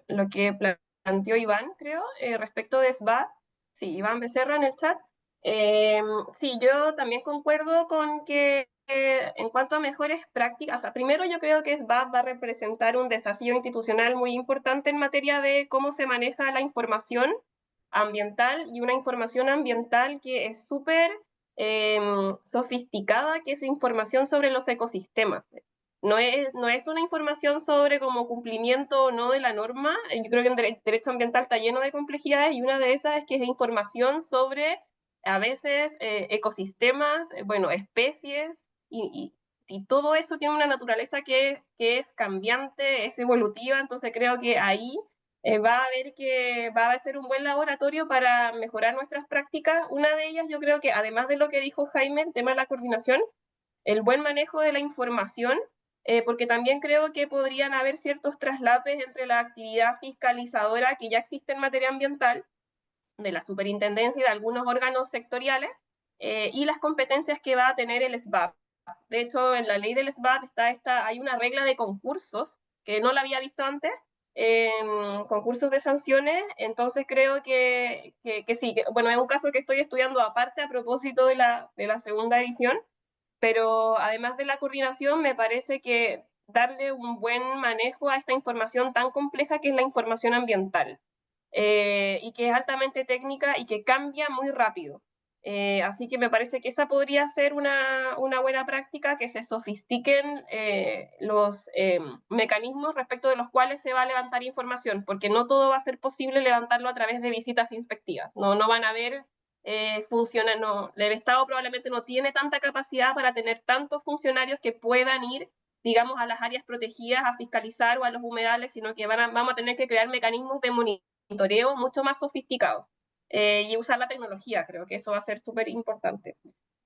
lo que planteó Iván, creo, respecto de SBA. Sí, Iván Becerra en el chat. Sí, yo también concuerdo con que en cuanto a mejores prácticas, o sea, primero yo creo que SBA va a representar un desafío institucional muy importante en materia de cómo se maneja la información ambiental, y una información ambiental que es súper sofisticada, que es información sobre los ecosistemas. no es una información sobre como cumplimiento o no de la norma. Yo creo que en derecho ambiental está lleno de complejidades y una de esas es que es información sobre a veces ecosistemas, bueno, especies y todo eso tiene una naturaleza que es cambiante, es evolutiva, entonces creo que ahí va a ser un buen laboratorio para mejorar nuestras prácticas. Una de ellas yo creo que además de lo que dijo Jaime, el tema de la coordinación, el buen manejo de la información, porque también creo que podrían haber ciertos traslapes entre la actividad fiscalizadora que ya existe en materia ambiental, de la superintendencia y de algunos órganos sectoriales, y las competencias que va a tener el SBAP. De hecho, en la ley del SBAP hay una regla de concursos, que no la había visto antes, concursos de sanciones, entonces creo que sí, bueno, es un caso que estoy estudiando aparte a propósito de la segunda edición, pero además de la coordinación, me parece que darle un buen manejo a esta información tan compleja que es la información ambiental, y que es altamente técnica y que cambia muy rápido. Así que me parece que esa podría ser una buena práctica, que se sofistiquen los mecanismos respecto de los cuales se va a levantar información, porque no todo va a ser posible levantarlo a través de visitas inspectivas. No van a ver no, el Estado probablemente no tiene tanta capacidad para tener tantos funcionarios que puedan ir, digamos, a las áreas protegidas a fiscalizar o a los humedales, sino que vamos a tener que crear mecanismos de monitoreo mucho más sofisticados y usar la tecnología. Creo que eso va a ser súper importante.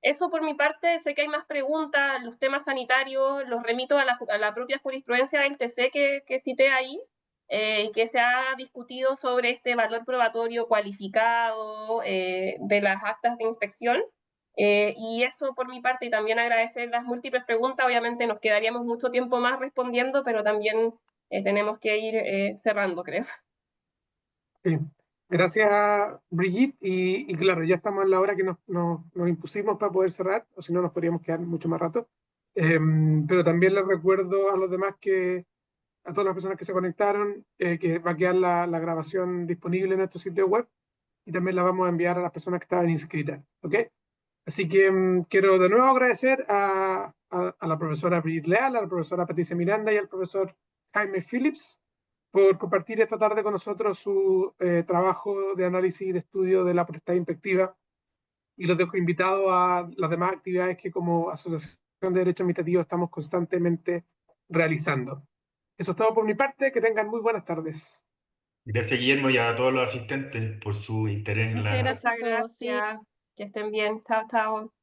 Eso por mi parte. Sé que hay más preguntas. Los temas sanitarios los remito a la propia jurisprudencia del TC que cité ahí, y que se ha discutido sobre este valor probatorio cualificado de las actas de inspección. Y eso por mi parte, y también agradecer las múltiples preguntas. Obviamente nos quedaríamos mucho tiempo más respondiendo, pero también tenemos que ir cerrando, creo. Sí. Gracias, Brigitte. Y claro, ya estamos en la hora que nos impusimos para poder cerrar, o si no nos podríamos quedar mucho más rato. Pero también les recuerdo a los demás a todas las personas que se conectaron, que va a quedar la grabación disponible en nuestro sitio web y también la vamos a enviar a las personas que estaban inscritas. ¿Ok? Así que quiero de nuevo agradecer a la profesora Brigitte Leal, a la profesora Patricia Miranda y al profesor Jaime Phillips por compartir esta tarde con nosotros su trabajo de análisis y de estudio de la potestad inspectiva, y los dejo invitados a las demás actividades que como Asociación de Derecho Administrativo estamos constantemente realizando. Eso es todo por mi parte, que tengan muy buenas tardes. Gracias, Guillermo, y a todos los asistentes por su interés en Muchas la... gracias a Muchas todos. Sí. gracias. Que estén bien. Chao, chao.